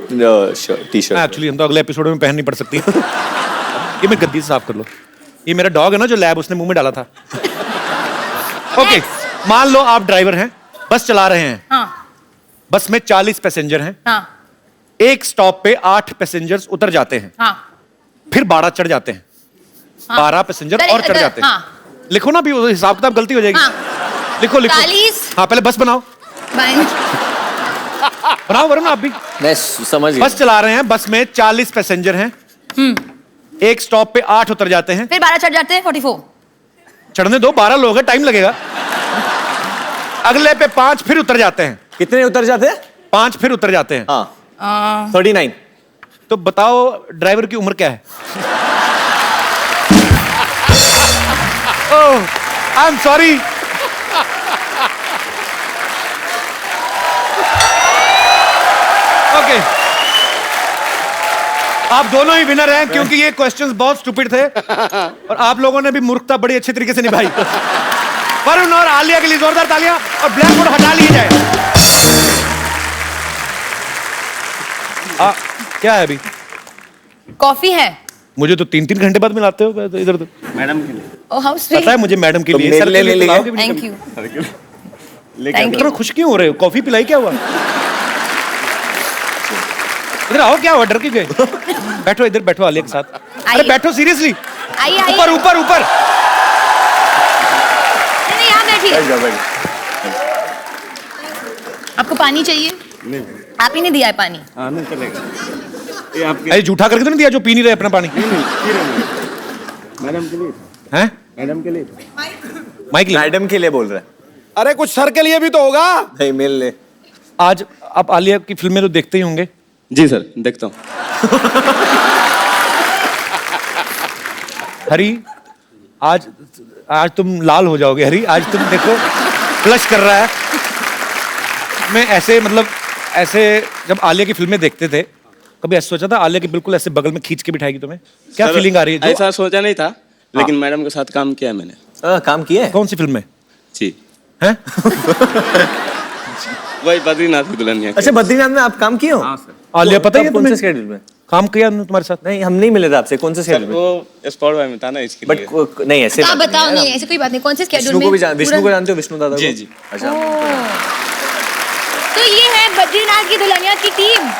T-shirt. Actually हम तो अगले एपिसोड में पहन नहीं पड़ सकती। ये मैं गद्दी से साफ कर लो। ये मेरा डॉग है ना जो लैब, उसने मुंह में डाला था। ओके, मान लो आप ड्राइवर हैं, बस चला रहे हैं। हाँ। बस में 40 पैसेंजर हैं। हाँ। एक स्टॉप पे 8 पैसेंजर्स उतर जाते हैं। हाँ। फिर 12 चढ़ जाते हैं। हाँ। 12 पैसेंजर और चढ़ जाते हैं। हाँ। लिखो ना, भी हिसाब किताब गलती हो जाएगी। हाँ। लिखो लिखो। 40। हाँ, पहले बस बनाओ। बनाओ वरुण, आप भी। मैं समझ गया। बस चला रहे हैं, बस में 40 पैसेंजर हैं। एक स्टॉप पे 8 उतर जाते हैं। फिर 12 चढ़ जाते हैं, 44। चढ़ने दो, 12 लोग हैं, टाइम लगेगा। अगले पे 5 फिर उतर जाते हैं। कितने उतर जाते हैं? 5 फिर उतर जाते हैं। हाँ। 39। तो बताओ ड्राइवर की उम्र क्या है? ओह, आई एम सॉरी। ओके, आप दोनों ही विनर हैं क्योंकि ये क्वेश्चंस बहुत स्टूपिड थे और आप लोगों ने भी मूर्खता बड़ी अच्छे तरीके से निभाई। वरुण और आलिया के लिए जोरदार तालियां, और ब्लैक बोर्ड हटा लिए जाए। क्या है अभी? कॉफी है। मुझे तो 3-3 घंटे बाद मिलाते हो तो इधर तो। मैडम के लिए। Oh how sweet. पता है मुझे मैडम के तो लिए। मेरे सर लिए के लिए ले पिलाओगे भी नहीं थैंक कभी? यू। लेकिन इतना खुश क्यों हो रहे हो? कॉफी पिलाई, क्या हुआ? इधर आओ, क्या हुआ? डर के गए? बैठो इधर, बैठो आलिया के साथ। अरे आइए। बैठो, सीरियसली। आइए आइए। ऊपर ऊपर ऊपर। नहीं, यहाँ बैठिए। बैठ जाओ, बैठ आपको पानी चाहिए? नहीं। आप ही ने दिया है पानी। हाँ, नहीं चलेगा। ये आपके अरे झूठा करके तो नहीं दिया जो पी नहीं रहे अपना पानी? मैडम के लिए। हैं? मैडम के लिए। माइक ले। मैडम के लिए बोल रहा है। अरे कुछ सर के लिए भी तो होगा। नहीं, मिल ले। आज आप आलिया की फिल्में तो देखते ही होंगे। जी सर, देखता हूँ। हरी, आज आज तुम लाल हो जाओगे हरी। आज तुम देखो, फ्लश कर रहा है। मैं ऐसे, मतलब ऐसे जब आलिया की फिल्में देखते थे, कभी ऐसा सोचा था आलिया की बिल्कुल ऐसे बगल में खींच के बिठाएगी तुम्हें? क्या सर, फीलिंग आ रही है? ऐसा सोचा नहीं था, लेकिन मैडम के साथ काम किया मैंने। काम किया है? कौन सी फिल्म में? जी, हैं? वही बद्रीनाथ की दुल्हनिया। अच्छा, बद्रीनाथ में आप काम किए हो? हाँ सर। आलिया पता ही है कौन तुम्हें? से शेड्यूल में काम किया हमने तुम्हारे साथ? नहीं, हम नहीं मिले थे आपसे। कौन से सर शेड्यूल में? वो स्पॉट बाय में था ना, इसके लिए। बट नहीं, ऐसे आप बताओ। नहीं, ऐसे कोई बात नहीं। कौन से स्केड्यूल विष्णु में? को भी विष्णु को जानते हो? विष्णु दादा को? जी, जी। अच्छा। तो ये है बद्रीनाथ की दुल्हनिया की टीम।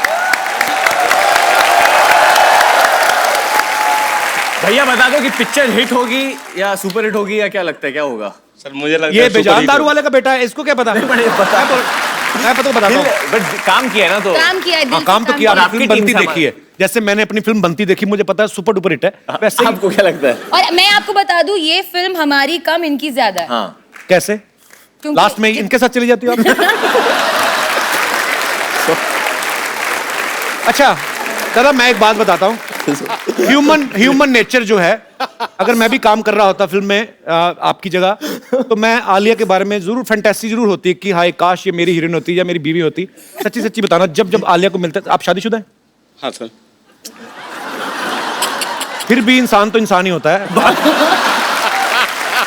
भैया बता दो कि पिक्चर हिट होगी या सुपर हिट होगी, या क्या लगता है क्या होगा? सर मुझे लगता ये है बेजान दारू वाले का बेटा है, इसको क्या पता? मैं पता बताता हूँ। बट काम किया है ना, तो काम किया है, दिल हाँ, से काम तो किया। और आपने आपकी फिल्म टीम बनती सामान- देखी है, जैसे मैंने अपनी फिल्म बनती देखी, मुझे पता है सुपर डुपर हिट है। वैसे ही- आपको क्या लगता है? और मैं आपको बता दूं, ये फिल्म हमारी कम, इनकी ज्यादा है। हाँ। कैसे? क्योंकि- लास्ट में इनके साथ चली जाती हो आप? अच्छा दादा, मैं एक बात बताता हूँ। ह्यूमन नेचर जो है, अगर मैं भी काम कर रहा होता फिल्म में आपकी जगह, तो मैं आलिया के बारे में जरूर फैंटेसी जरूर होती कि हाय काश ये मेरी हीरोइन होती या मेरी बीवी होती। सच्ची सच्ची बताना, जब जब आलिया को मिलता, आप शादीशुदा हैं? हाँ सर। फिर भी इंसान तो इंसान ही होता है।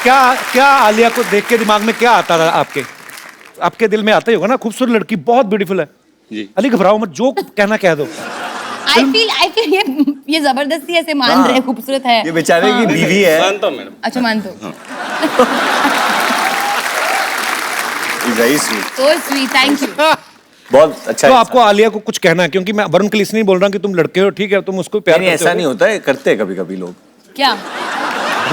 क्या क्या आलिया को देख के दिमाग में क्या आता था आपके दिल में आता ही होगा ना, खूबसूरत लड़की, बहुत ब्यूटीफुल है। जी। अली घबराओ मत, जो कहना कह दो। आई फील ये जबरदस्ती ऐसे मान रहे हैं, खूबसूरत है। ये बेचारे की बीवी है। मानता हूँ मैडम। अच्छा, मानते हो? Very sweet, so sweet, thank you. बहुत अच्छा तो है। आपको आलिया को कुछ कहना है, क्योंकि मैं वरुण के लिए इसलिए नहीं बोल रहा कि तुम लड़के हो, ठीक है, तुम उसको प्यार नहीं, करते ऐसा हो। नहीं होता है, करते हैं कभी कभी लोग, क्या?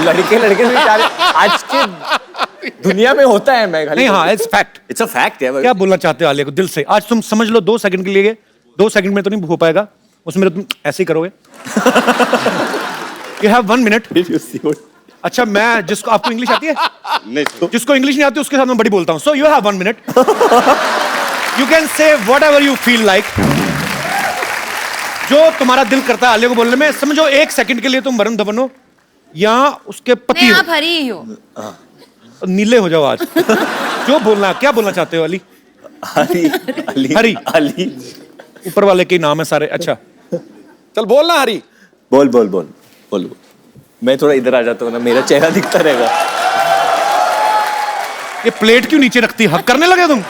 लड़के से प्यार आज के दुनिया में होता है। मैं नहीं, हाँ, it's fact. It's a fact है। क्या बोलना चाहते हो आलिया को दिल से? आज तुम समझ लो 2 सेकंड के लिए, 2 सेकंड में तो नहीं हो पाएगा, उसमें तुम ऐसे ही करोगे। You have 1 minute. अच्छा, मैं जिसको, आपको इंग्लिश आती है? नहीं, जिसको इंग्लिश नहीं आती उसके साथ मैं बड़ी बोलता हूँ। So you have 1 minute, you can say what ever you feel like, जो तुम्हारा दिल करता है आलिया को बोलने में। समझो 1 सेकंड के लिए तुम वरुण धवन हो या उसके पति नहीं, हो, आप हरी ही हो। नीले हो जाओ आज। जो बोलना, क्या बोलना चाहते हो अली? हरी। अली, ऊपर वाले के नाम है सारे। अच्छा, चल बोलना हरी। बोल बोल बोल बोल। मैं थोड़ा इधर आ जाता हूँ ना, मेरा चेहरा दिखता रहेगा। ये प्लेट क्यों नीचे रखती है? हक करने लगे तुम?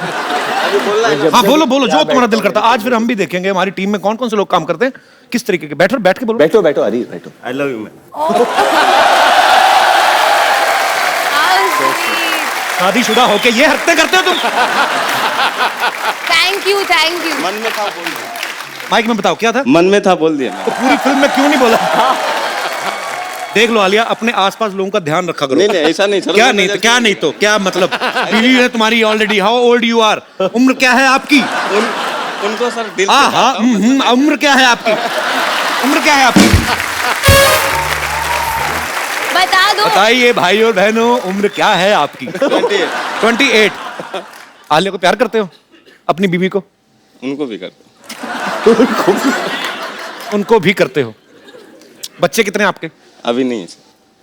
हाँ, बोलो बोलो, जो तुम्हारा दिल करता है। आज फिर हम भी देखेंगे हमारी टीम में कौन कौन से लोग काम करते हैं, किस तरीके के। बैठ के बोलो। बैठो बैठो हरी, बैठो। I love you. शादीशुदा होके ये हरकतें करते हो तुम? Thank you, thank you. मन में था बोल दिया, माइक में बताओ क्या था? मन में था बोल दिया। तो पूरी फिल्म में क्यों नहीं बोला? देख लो आलिया, अपने आसपास लोगों का ध्यान रखा करो। नहीं नहीं, ऐसा नहीं। क्या नहीं तो क्या, नहीं तो क्या मतलब? बीवी है तुम्हारी already. How old you are? उम्र क्या है आपकी? उनको सर दिल हाँ हाँ, उम्र क्या है आपकी? उम्र क्या है आपकी? बता दो। बताइए भाई और बहनों, उम्र क्या है आपकी? 28। आलिया को प्यार करते हो? अपनी बीवी को? उनको भी करते। उनको भी करते हो? बच्चे कितने आपके? अभी नहीं है सर।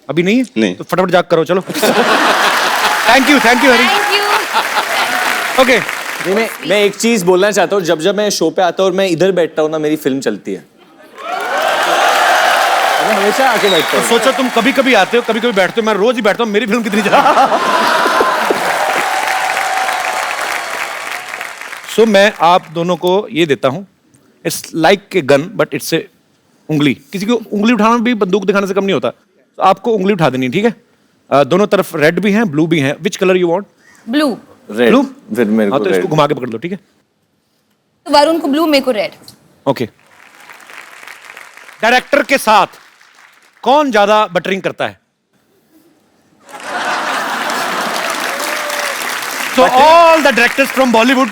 अभी नहीं है? नहीं। तो फटाफट जाग करो, चलो। Thank you Hari. Thank you. Okay, मैं एक चीज बोलना चाहता हूँ, जब मैं शो पे आता हूँ और मैं इधर बैठता हूँ ना, मेरी फिल्म चलती है। मैं हमेशा आके बैठता हूँ। सोचो तुम कभी कभी आते हो, कभी कभी बैठते हो, मैं रोज ही बैठता हूँ, मेरी फिल्म कितनी सो मैं आप दोनों को ये देता हूँ, it's like a gun but it's a उंगली। किसी को उंगली उठाना भी बंदूक दिखाने से कम नहीं होता। तो आपको उंगली उठा देनी है, ठीक है? दोनों तरफ रेड भी हैं, ब्लू भी हैं। Which colour you want? Blue. Red. Blue? फिर मेरे हाँ, को तो इसको रेड। घुमा के पकड़ लो, ठीक है? तो वरुण को ब्लू, मेरे को रेड। ओके। डायरेक्टर के साथ कौन ज्यादा बटरिंग करता है? So all the directors from Bollywood,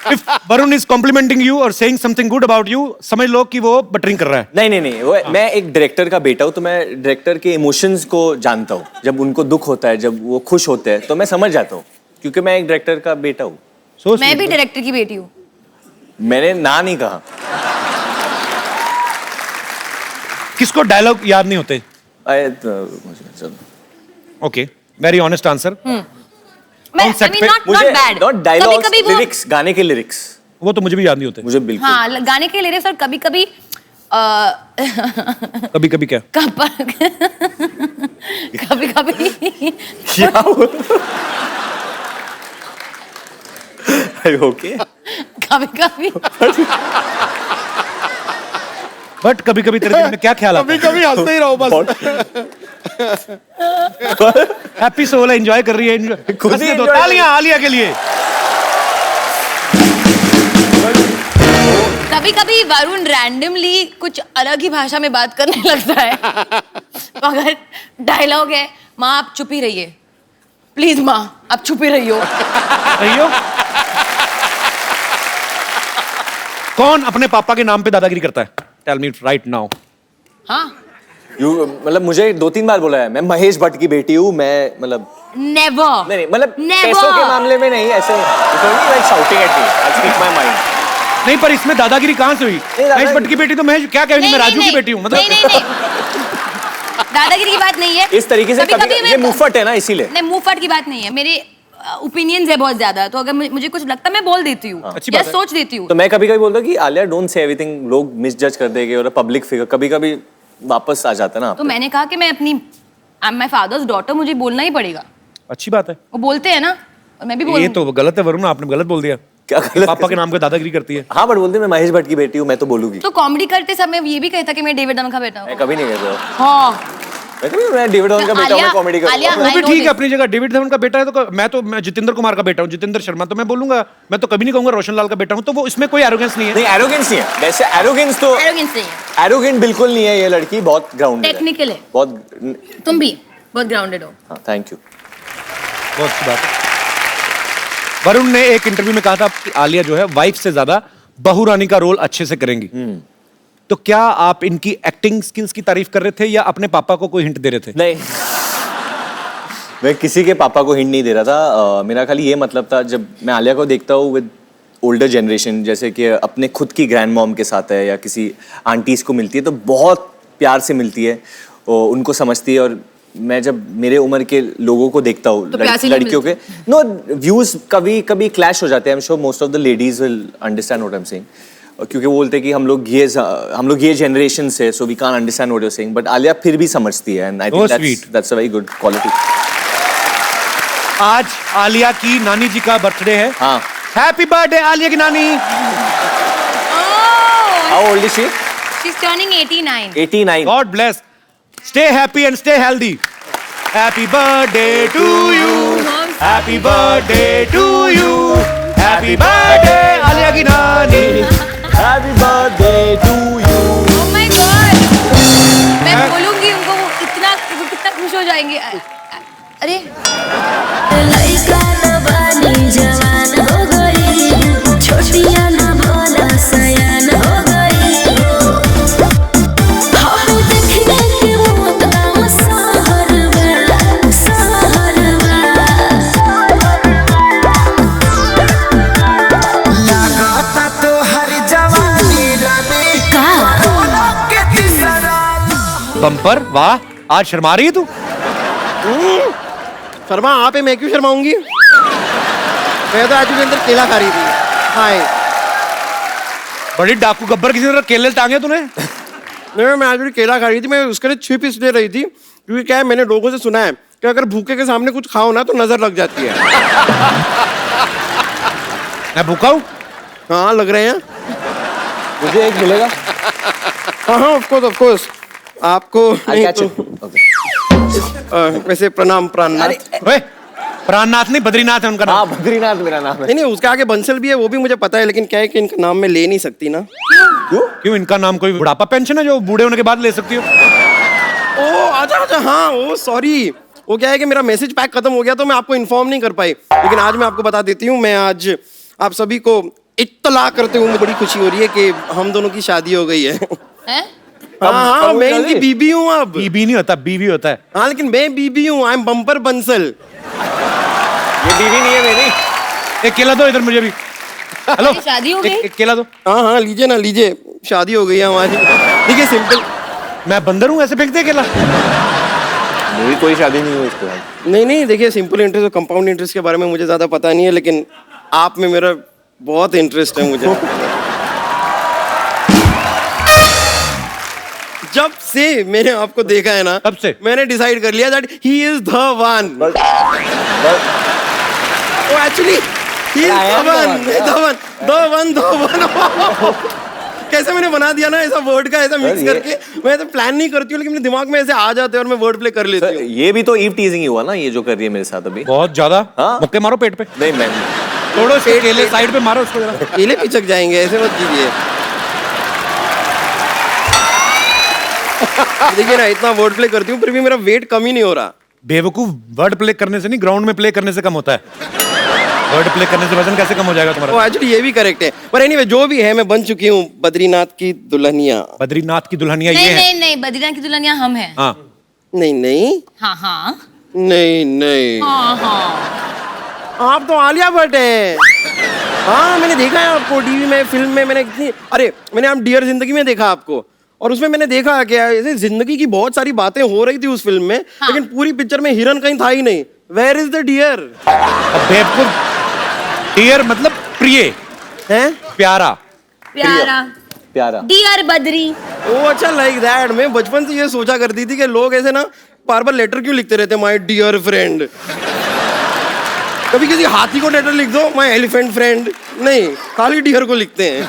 if Varun is complimenting you or saying something good about you, समझ लो कि वो बटरिंग कर रहा है। नहीं, वो मैं एक डायरेक्टर का बेटा हूँ, तो मैं डायरेक्टर के इमोशंस को जानता हूँ। जब उनको दुख होता है, जब वो खुश होते हैं, तो मैं समझ जाता हूँ, क्योंकि मैं एक डायरेक्टर का बेटा हूँ। So मैं sweet. भी डायरेक्टर की बेटी हूँ। मैंने ना नहीं कहा। किसको डायलॉग याद नहीं होते? चलो। Okay, very honest answer. मैं On set पे नॉट बैड। नॉट डायलॉग, कभी वो, लिरिक्स, गाने के लिरिक्स वो तो मुझे भी याद नहीं होते। मुझे बिल्कुल। हाँ, गाने के लिरिक्स, और कभी कभी कभी कभी क्या? कभी कभी क्या ओके। कभी कभी बट कभी कभी तेरे दिल में क्या ख्याल आता है? कभी हंसते ही रहो बस। हैप्पी सोल है, एंजॉय कर रही है। खुद ही हंसने दो, enjoy कर तालियां आलिया के लिए। कभी कभी वरुण रैंडमली कुछ अलग ही भाषा में बात करने लगता है। तो अगर डायलॉग है, माँ आप चुप ही रहिए, प्लीज माँ आप चुप ही रहियो। रहियो। कौन अपने पापा के नाम पे दादागिरी करता है? Tell me right now. हाँ, मतलब मुझे 2-3 बार बोला है, मैं महेश भट्ट की बेटी हूँ, मैं मतलब नेवर। नहीं मतलब Never. पैसों के मामले में नहीं, ऐसे like shouting at me, I speak my mind. नहीं, पर इसमें दादागिरी कहाँ से हुई? महेश भट्ट की बेटी तो महेश, क्या कहेंगे, मैं राजू की बेटी हूँ, मतलब नहीं। दादागिरी की बात नहीं है। इस तरीके से कभी ये मुफ्फट है ना, इसीलिए। नहीं, मुफ्फट की बात नहीं है। मेरे ओपिनियंस है बहुत ज्यादा, तो अगर मुझे कुछ लगता है मैं बोल देती हूँ अच्छी या बात है। सोच देती हूँ। तो मैं कभी कभी बोलता हूँ कि आलिया डोंट से एवरीथिंग, लोग मिसजज कर देंगे, और पब्लिक फिगर कभी कभी वापस आ जाता है ना। तो मैंने कहा कि मैं अपनी, I am my father's daughter, मुझे बोलना ही पड़ेगा। अच्छी बात है। वो बोलते हैं ना, और मैं भी ये बोलूंगी। तो गलत है वरुण, आपने गलत बोल दिया। क्या गलत? पापा के नाम पे दादागिरी करती है। हाँ, बट बोलते मैं महेश भट्ट की बेटी हूँ, मैं तो बोलूंगी। तो कॉमेडी करते समय ये भी कहता कि मैं डेविड दम का बेटा हूँ। मैं कभी नहीं कहता। हाँ, मैं डेविड धवन का बेटा हूं, मैं कॉमेडी आलिया, करूंगा। वो भी I know ठीक है this. अपनी जगह। डेविड धवन का बेटा है तो मैं जितेंद्र कुमार का बेटा हूँ, जितेंद्र शर्मा, तो मैं बोलूंगा, मैं तो कभी नहीं कहूंगा रोशन लाल का बेटा हूँ, तो वो इसमें कोई एरोगेंस नहीं है। नहीं एरोगेंस नहीं है, वैसे एरोगेंस तो Arrogance नहीं है, एरोगेंट बिल्कुल नहीं है ये लड़की, बहुत ग्राउंडेड है, टेक्निकल है। बहुत। तुम भी बहुत ग्राउंडेड हो। हाँ थैंक यू। बहुत अच्छी बात है। वरुण ने एक इंटरव्यू में कहा था कि आलिया जो है वाइफ से ज्यादा बहू रानी का रोल अच्छे से करेंगी। तो क्या आप इनकी एक्टिंग स्किल्स की तारीफ कर रहे थे या अपने पापा को कोई हिंट दे रहे थे? नहीं मैं किसी के पापा को हिंट नहीं दे रहा था। मेरा खाली ये मतलब था, जब मैं आलिया को देखता हूँ विद ओल्डर जनरेशन, जैसे कि अपने खुद की ग्रैंड मॉम के साथ है या किसी आंटीज को मिलती है तो बहुत प्यार से मिलती है, उनको समझती है। और मैं जब मेरे उम्र के लोगों को देखता हूँ, तो प्यार से नहीं लड़कियों के नो व्यूज कभी कभी क्लैश हो जाते हैं। I am sure most of the ladies will understand what I am saying, क्योंकि वो बोलते हैं कि हम लोग ये जनरेशन से, so we can't understand what you are saying, but Alia फिर भी समझती है and I think that's a very good quality. आज आलिया की नानी जी का बर्थडे है। हाँ, हैप्पी बर्थडे आलिया की नानी। How old is she? She's turning 89. 89। God bless, stay happy and stay healthy. Happy birthday to you, happy birthday to you, happy birthday Alia की नानी, happy birthday to you. Oh my God! मैं बोलूंगी उनको, वो कितना खुश हो जाएंगे। अरे लइका न बानी जवान हो गई, छोटिया न भोला सयान हो गई। हम देखने के मौत गाँव सहरवा, सहरवा। लागता तो हर जवानी रानी कोरोना के तीसरा बम्पर। वाह, आज शर्मा रही है तू। शर्मा आप है, मैं क्यों शर्माऊंगी? मैं तो आज के अंदर केला खा रही थी। हाय, बड़ी डाकू गब्बर किसी तरह केले टांगे तूने। नहीं मैं आज भी केला खा रही थी, मैं उसके लिए छिप इसलिए रही थी क्योंकि क्या है, मैंने लोगों से सुना है कि अगर भूखे के सामने कुछ खाओ ना तो नजर लग जाती है। मैं भूखा हूँ। हाँ लग रहे हैं। मुझे एक मिलेगा? हाँ हाँ ऑफ कोर्स आपको नहीं तो वैसे प्रणाम प्राणनाथ। ओए, प्राणनाथ नहीं, बद्रीनाथ है उनका नाम। हाँ बद्रीनाथ मेरा नाम है। नहीं उसके आगे बंसल भी है, वो भी मुझे पता है, लेकिन क्या है कि इनका नाम मैं ले नहीं सकती ना। क्यों? इनका नाम कोई बुढ़ापा पेंशन है जो बूढ़े होने के बाद ले सकती हो? ओ अच्छा हाँ, ओ सॉरी, वो क्या है कि मेरा मैसेज पैक खत्म हो गया तो मैं आपको इन्फॉर्म नहीं कर पाई, लेकिन आज मैं आपको बता देती हूँ। मैं आज आप सभी को इत्तला करते हुए मुझे बड़ी खुशी हो रही है कि हम दोनों की शादी हो गई है। हैं? हाँ मैं इनकी बीबी हूँ अब। बीबी नहीं होता, बीवी होता है। हाँ लेकिन मैं बीबी हूँ, आई एम बम्पर बंसल। ये बीवी नहीं है मेरी। एक केला दो इधर मुझे भी। हेलो, शादी हो गई? एक केला दो। हाँ लीजिए ना, लीजिए, शादी हो गई है हमारी। ठीक है, सिंपल। मैं बंदर हूँ, ऐसे फेंकते केला? मेरी कोई शादी नहीं हुई इसके बाद। नहीं देखिए, सिंपल इंटरेस्ट और कंपाउंड इंटरेस्ट के बारे में मुझे ज्यादा पता नहीं है, लेकिन आप में मेरा बहुत इंटरेस्ट है मुझे। जब से मैंने आपको देखा है ना, तब से मैंने डिसाइड कर लिया that he is the one. Oh actually he is the one. कैसे मैंने बना दिया ना ऐसा वर्ड का, ऐसा मिक्स करके। मैं तो प्लान नहीं करती हूँ, लेकिन मेरे दिमाग में ऐसे आ जाते हैं और मैं वर्ड प्ले कर लेती हूँ। ये भी तो ईव टीजिंग ही हुआ ना, ये जो कर रही है मेरे साथ अभी। बहुत ज्यादा। हाँ? मुक्के मारो पेट पे। नहीं मैं तोड़ो इसके केले, साइड पे मारो उसको जरा। केले पिचक जाएंगे, ऐसे मत कीजिए। देखिए ना, इतना वर्ड प्ले करती हूँ फिर भी मेरा वेट कम ही नहीं हो रहा। बेवकूफ, वर्ड प्ले करने से नहीं, ग्राउंड में प्ले करने से कम होता है। वर्ड प्ले करने से वजन कैसे कम हो जाएगा तुम्हारा? वो एक्चुअली ये भी करेक्ट है, पर एनीवे जो भी है, मैं बन चुकी हूँ बद्रीनाथ की दुल्हनिया। बद्रीनाथ की दुल्हनिया ये नहीं है? नहीं नहीं, बद्रीनाथ की दुल्हनिया हम हैं। हाँ नहीं हाँ हाँ नहीं हाँ हाँ। आप तो आलिया भट्ट हैं। हाँ मैंने देखा है आपको टीवी में, फिल्म में। मैंने इतनी, अरे मैंने आप डियर जिंदगी में देखा आपको, और उसमें मैंने देखा कि ऐसे जिंदगी की बहुत सारी बातें हो रही थी उस फिल्म में। हाँ। लेकिन पूरी पिक्चर में हिरन कहीं था ही नहीं। Where is the deer? बेवकूफ, डियर मतलब प्रिय हैं? प्यारा प्यारा। डियर बद्री। ओ अच्छा, लाइक दैट। मैं बचपन से ये सोचा करती थी कि लोग ऐसे ना बार बार लेटर क्यों लिखते रहते, माय डियर फ्रेंड। कभी किसी हाथी को लेटर लिख दो, माय एलिफेंट फ्रेंड। नहीं, खाली डियर को लिखते हैं।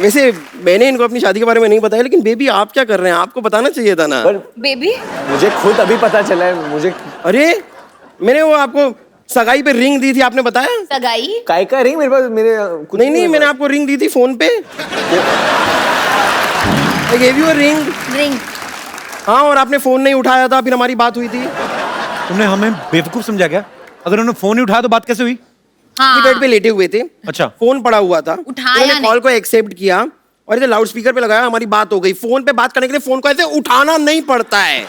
वैसे मैंने इनको अपनी शादी के बारे में नहीं बताया, लेकिन बेबी आप क्या कर रहे हैं, आपको बताना चाहिए था ना। बेबी मुझे खुद अभी पता चला है मुझे। अरे मैंने वो आपको सगाई पे रिंग दी थी, आपने बताया? सगाई काय का रिंग मेरे पास मेरे कुछ नहीं मैंने आपको रिंग दी थी फोन पे। I gave you a ring। Ring हाँ, और आपने फोन नहीं उठाया था, फिर हमारी बात हुई थी। तुमने हमें बेवकूफ समझा क्या? अगर उन्होंने फोन नहीं उठाया तो बात कैसे हुई? हाँ बेड पे लेटे हुए थे, अच्छा। फोन पड़ा हुआ था, उठाया नहीं। कॉल को एक्सेप्ट किया और इसे लाउड स्पीकर पे लगाया, हमारी बात हो गई। फोन पे बात करने के लिए फोन को ऐसे उठाना नहीं पड़ता है।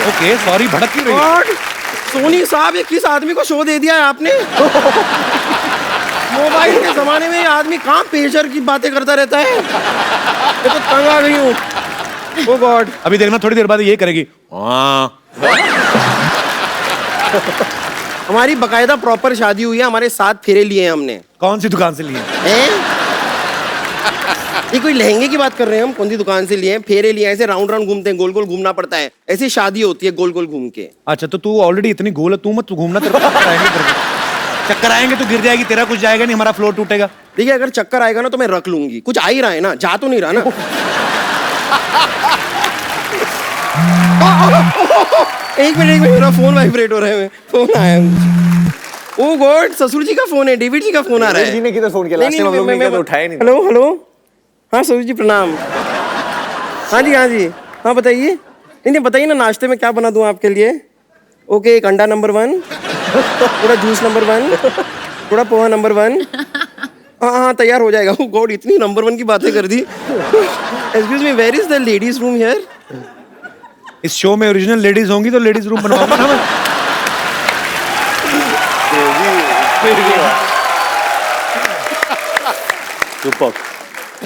ओके सॉरी, भड़क क्यों रही हो? और सोनी साहब, ये किस आदमी को शो दे दिया है आपने? मोबाइल के जमाने में ये आदमी कहाँ पेशर की बातें करता रहता है। मैं तो तंग आ गई हूँ। Oh God। अभी देखना थोड़ी देर बाद ये करेगी हाँ। हमारी बकायदा प्रॉपर शादी हुई है, हमारे 7 फेरे लिए हैं हमने। कौन सी दुकान से लिए? हैं? ये कोई लहंगे की बात कर रहे हैं हम? कौन सी दुकान से लिए हैं? फेरे लिए हैं, ऐसे राउंड राउंड घूमते हैं, गोल गोल घूमना पड़ता है, ऐसी शादी होती है गोल गोल घूम के। अच्छा तो तू ऑलरेडी इतनी गोल है, तू मत घूमना, तेरे को चक्कर आएंगे तेरे को। चक्कर आएंगे तो गिर जाएगी, तेरा कुछ जाएगा नहीं, हमारा फ्लोर टूटेगा। देखिए अगर चक्कर आएगा ना तो मैं रख लूंगी, कुछ आ ही रहा है ना, जा तो नहीं रहा ना। एक मिनट मेरा फोन वाइब्रेट हो रहा है, फोन आया है। ओ गॉड, ससुर जी का फोन है, डेविड जी का फोन आ रहा है। जी ने किधर फोन किया? लास्ट टाइम हम लोग ने किया तो उठाया नहीं। हेलो हेलो, हाँ ससुर जी प्रणाम। हाँ जी हाँ जी, हाँ बताइए। नहीं बताइए ना, नाश्ते में क्या बना दूं आपके लिए? ओके, एक अंडा नंबर 1, थोड़ा जूस नंबर 1, थोड़ा पोहा नंबर 1। हाँ तैयार हो जाएगा। ओह गॉड, इतनी नंबर 1 की बातें कर दी। Excuse me, where is the ladies room here? इस शो में ओरिजिनल लेडीज होंगी तो लेडीज रूम बनवाऊंगा ना मैं।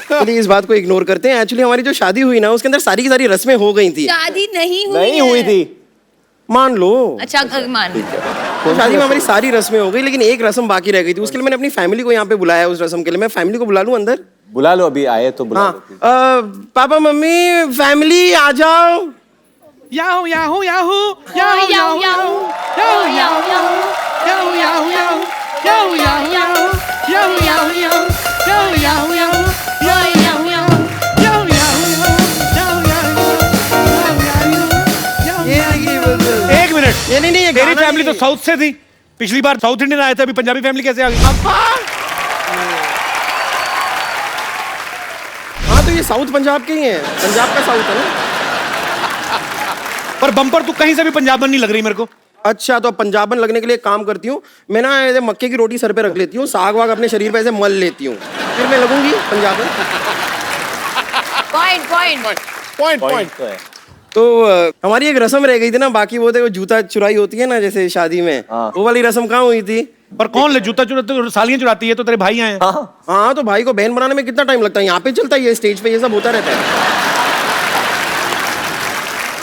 चलिए इस बात को इग्नोर करते हैं। एक्चुअली हमारी जो शादी हुई ना, उसके अंदर सारी की सारी रस्में हो गई थी। शादी नहीं हुई नहीं हुई थी, मान लो। अच्छा मान तो शादी में हमारी सारी रस्में हो गई, लेकिन एक रस्म बाकी रह गई थी। उसके लिए मैंने अपनी फैमिली को यहाँ पे बुलाया। उस रस्म के लिए मैं फैमिली को बुला लूं अंदर? बुला लो, अभी आए तो बुला हाँ लो। पापा मम्मी फैमिली आ जाओ। Yahoo Yahoo Yahoo Yahoo Yahoo Yahoo Yahoo Yahoo Yahoo Yahoo Yahoo Yahoo Yahoo Yahoo Yahoo Yahoo Yahoo Yahoo एक मिनट, नहीं ये तेरी गाना फैमिली तो नहीं। साउथ से थी, पिछली बार साउथ इंडियन आए थे, अभी पंजाबी फैमिली कैसे आ गई? हाँ तो ये साउथ पंजाब के ही हैं, पंजाब का साउथ है ना। पर बम्पर तू कहीं से भी पंजाबन नहीं लग रही मेरे को। अच्छा तो अब पंजाबन लगने के लिए एक काम करती हूँ मैं ना, ऐसे मक्के की रोटी सर पे रख लेती हूँ, साग वाग अपने शरीर पे ऐसे मल लेती हूँ, फिर मैं लगूंगी पंजाबन। पॉइंट तो है। तो हमारी एक रस्म रह गई थी ना बाकी, वो थे वो जूता चुराई होती है ना जैसे शादी में, वो वाली रस्म कहाँ हुई थी? पर कौन ले जूता चुराते? सालियां चुराती है तो तेरे भाई आए हैं। हाँ तो भाई को बहन बनाने में कितना टाइम लगता है? यहाँ पे चलता है, ये स्टेज पे ये सब होता रहता है।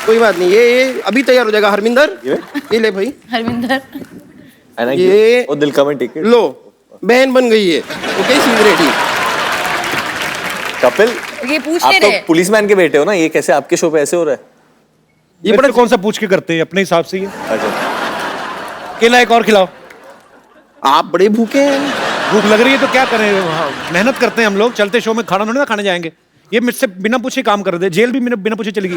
कोई बात नहीं, ये अभी तैयार हो जाएगा। हरमिंदर ये ले भाई, हरमिंदर ये वो दिल का में टिकट लो, बहन बन गई है। Okay she is ready. Kapil, ये पूछ आप नहीं तो रहे। पुलिसमैन के बेटे हो ना, ये कैसे आपके शो पे ऐसे हो रहा है? ये बड़ा कौन सा पूछ के करते हैं अपने हिसाब से ये। अच्छा, केला एक और खिलाओ। आप बड़े भूखे हैं। भूख लग रही है तो क्या करें, हाँ, मेहनत करते हैं हम लोग, चलते शो में खाना थोड़ी ना खाने जाएंगे। ये मुझसे बिना पूछे काम कर दे, जेल भी बिना पूछे चली गई।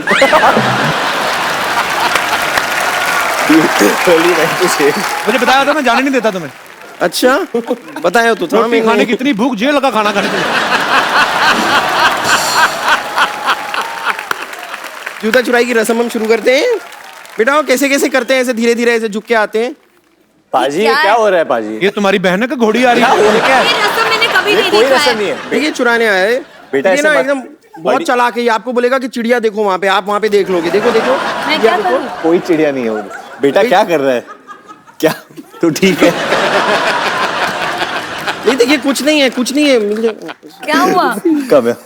मुझे बताया था, मैं जाने नहीं देता तुम्हें। अच्छा बताया तो था रोटी खाने की इतनी भूख, जेल लगा खाना खाने के लिए। जूता चुराई की रस्म हम शुरू करते हैं। बेटा वो कैसे कैसे करते हैं? ऐसे धीरे धीरे ऐसे झुक के आते हैं। पाजी ये क्या हो रहा है? पाजी ये तुम्हारी बहन है का घोड़ी आ रही है? क्या ये रस्म मैंने कभी नहीं कोई देखा रस्म है। नहीं है। देखिए चुराने आया है बेटा, ये ऐसे ना मत- एकदम बहुत चालाक है। ये आपको बोलेगा कि चिड़िया देखो वहां पे, आप वहां पे देख लोगे। देखो देखो मैं क्या करूं? कोई चिड़िया नहीं है वो। बेटा क्या कर रहा है? क्या तू ठीक है? नहीं देखिए कुछ नहीं है, कुछ नहीं है। मिल जाए। क्या हुआ? कब है?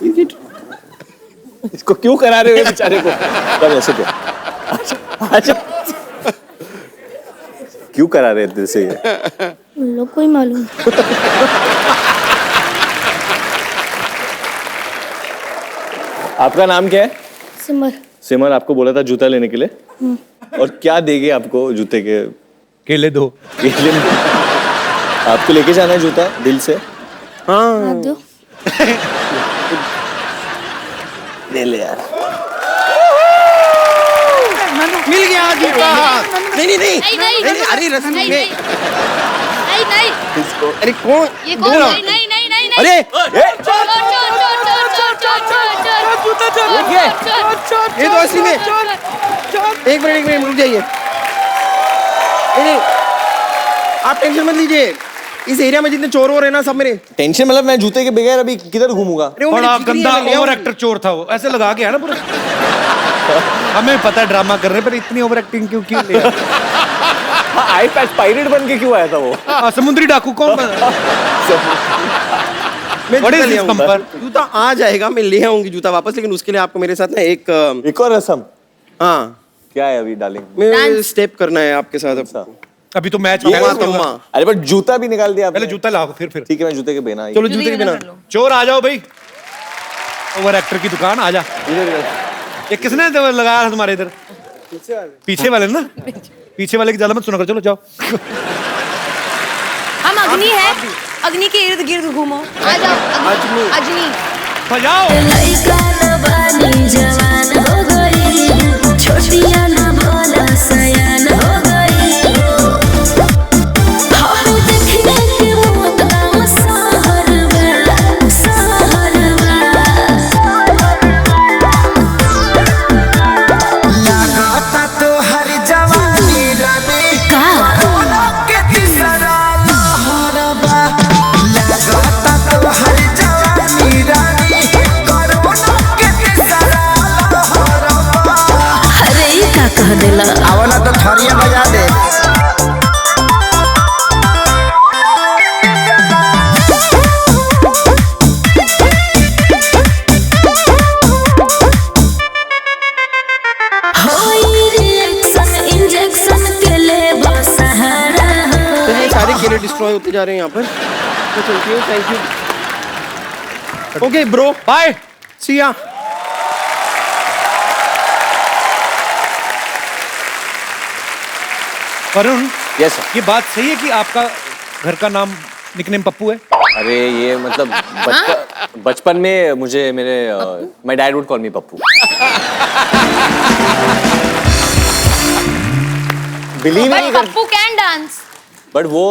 इसको क्यों करा रहे हो बेचारे को? कब ऐसे क्या? अच्छा क्यों करा रहे दिल से ये? लोग कोई मालूम। आपका नाम क्या है? सिमर। सिमर आपको बोला था जूता लेने के लिए, और क्या देंगे आपको जूते के? केले दो। आपको लेके जाना है जूता दिल से? हाँ आप दो। ले ले यार। मिल गया जूता। नहीं नहीं नहीं नहीं, नहीं, नहीं, अरे रस्सी नहीं, में नहीं, नहीं, अरे कौन ये कौन? नहीं, नहीं, नहीं, नहीं, नहीं। अरे चोर, चोर, चोर, चोर, चोर, चोर, चोर, चोर, जूता चोर, ये चोर, ये तो असली में एक मिनट रुक जाइए। नहीं नहीं आप टेंशन मत लीजिए, इस एरिया में जितने चोर हो रहे हैं ना सब मेरे। टेंशन मतलब मैं जूते के बगैर अभी किधर घूमूंगा? अरे वो मेरे बड़ा जिगरी गंदा है, मैं ले ओवर आऊंगी। एक्टर चोर था वो, ऐसे लगा के है ना पूरा। हमें पता है ड्रामा कर रहे हैं, पर इतनी ओवर एक्टिंग क्यों ले आई पैच पायरेट बन के क्यों आया था वो? समुद्री डाकू कौन बना? मैं What is जूता ले this आऊंगा। bumper? जूता आ जाएगा, मैं ले आऊंगी जूता वापस, लेकिन उसके लिए आपको मेरे साथ ना एक और रसम हाँ क्या है अभी डार्लिंग? मैं स्टेप करना है आपके साथ अब। अभी तो मैच तम्मा तम्मा। अरे बट जूता भी निकाल दिया आपने। पहले जूता लाओ फिर ठीक है मैं जूते के बिना चलो जूते के बिना। चोर आ जाओ भाई, ओवर एक्टर की दुकान आ जा। ये किसने तो लगाया था तुम्हारे इधर? पीछे वाले ना, पीछे वाले की ज्यादा मत सुना कर, चलो जाओ। हम अग्नि है, अग्नि के इर्द गिर्द घूमो। आ जाओ, अजनी। अजनी। बजाओ। लइका न बानी जवान हो गई, छोटिया न भोला सयान हो गई। हम देखने के मौत का सहर बा, सहर बा। लागता तो हर जवानी रानी का के तीसरा लहर बा। लागता तो हर जवानी रानी कोरोना के तीसरा लहर बा। अरे ई का कह देला? आवला तो थरिया बजा दे। होई रिएक्शन इंजेक्शन के ले सहारा हो। तो ये सारे केले डिस्ट्रॉय होते जा रहे हैं यहाँ पर। तो चलती हूँ, thank you. Okay bro, bye. See ya. Varun, yes sir. ये बात सही है कि आपका घर का नाम निकनेम पप्पू है? अरे ये मतलब बचपन में मुझे मेरे my dad would call me Pappu. Believe नहीं कर, पप्पू कैन डांस। बट वो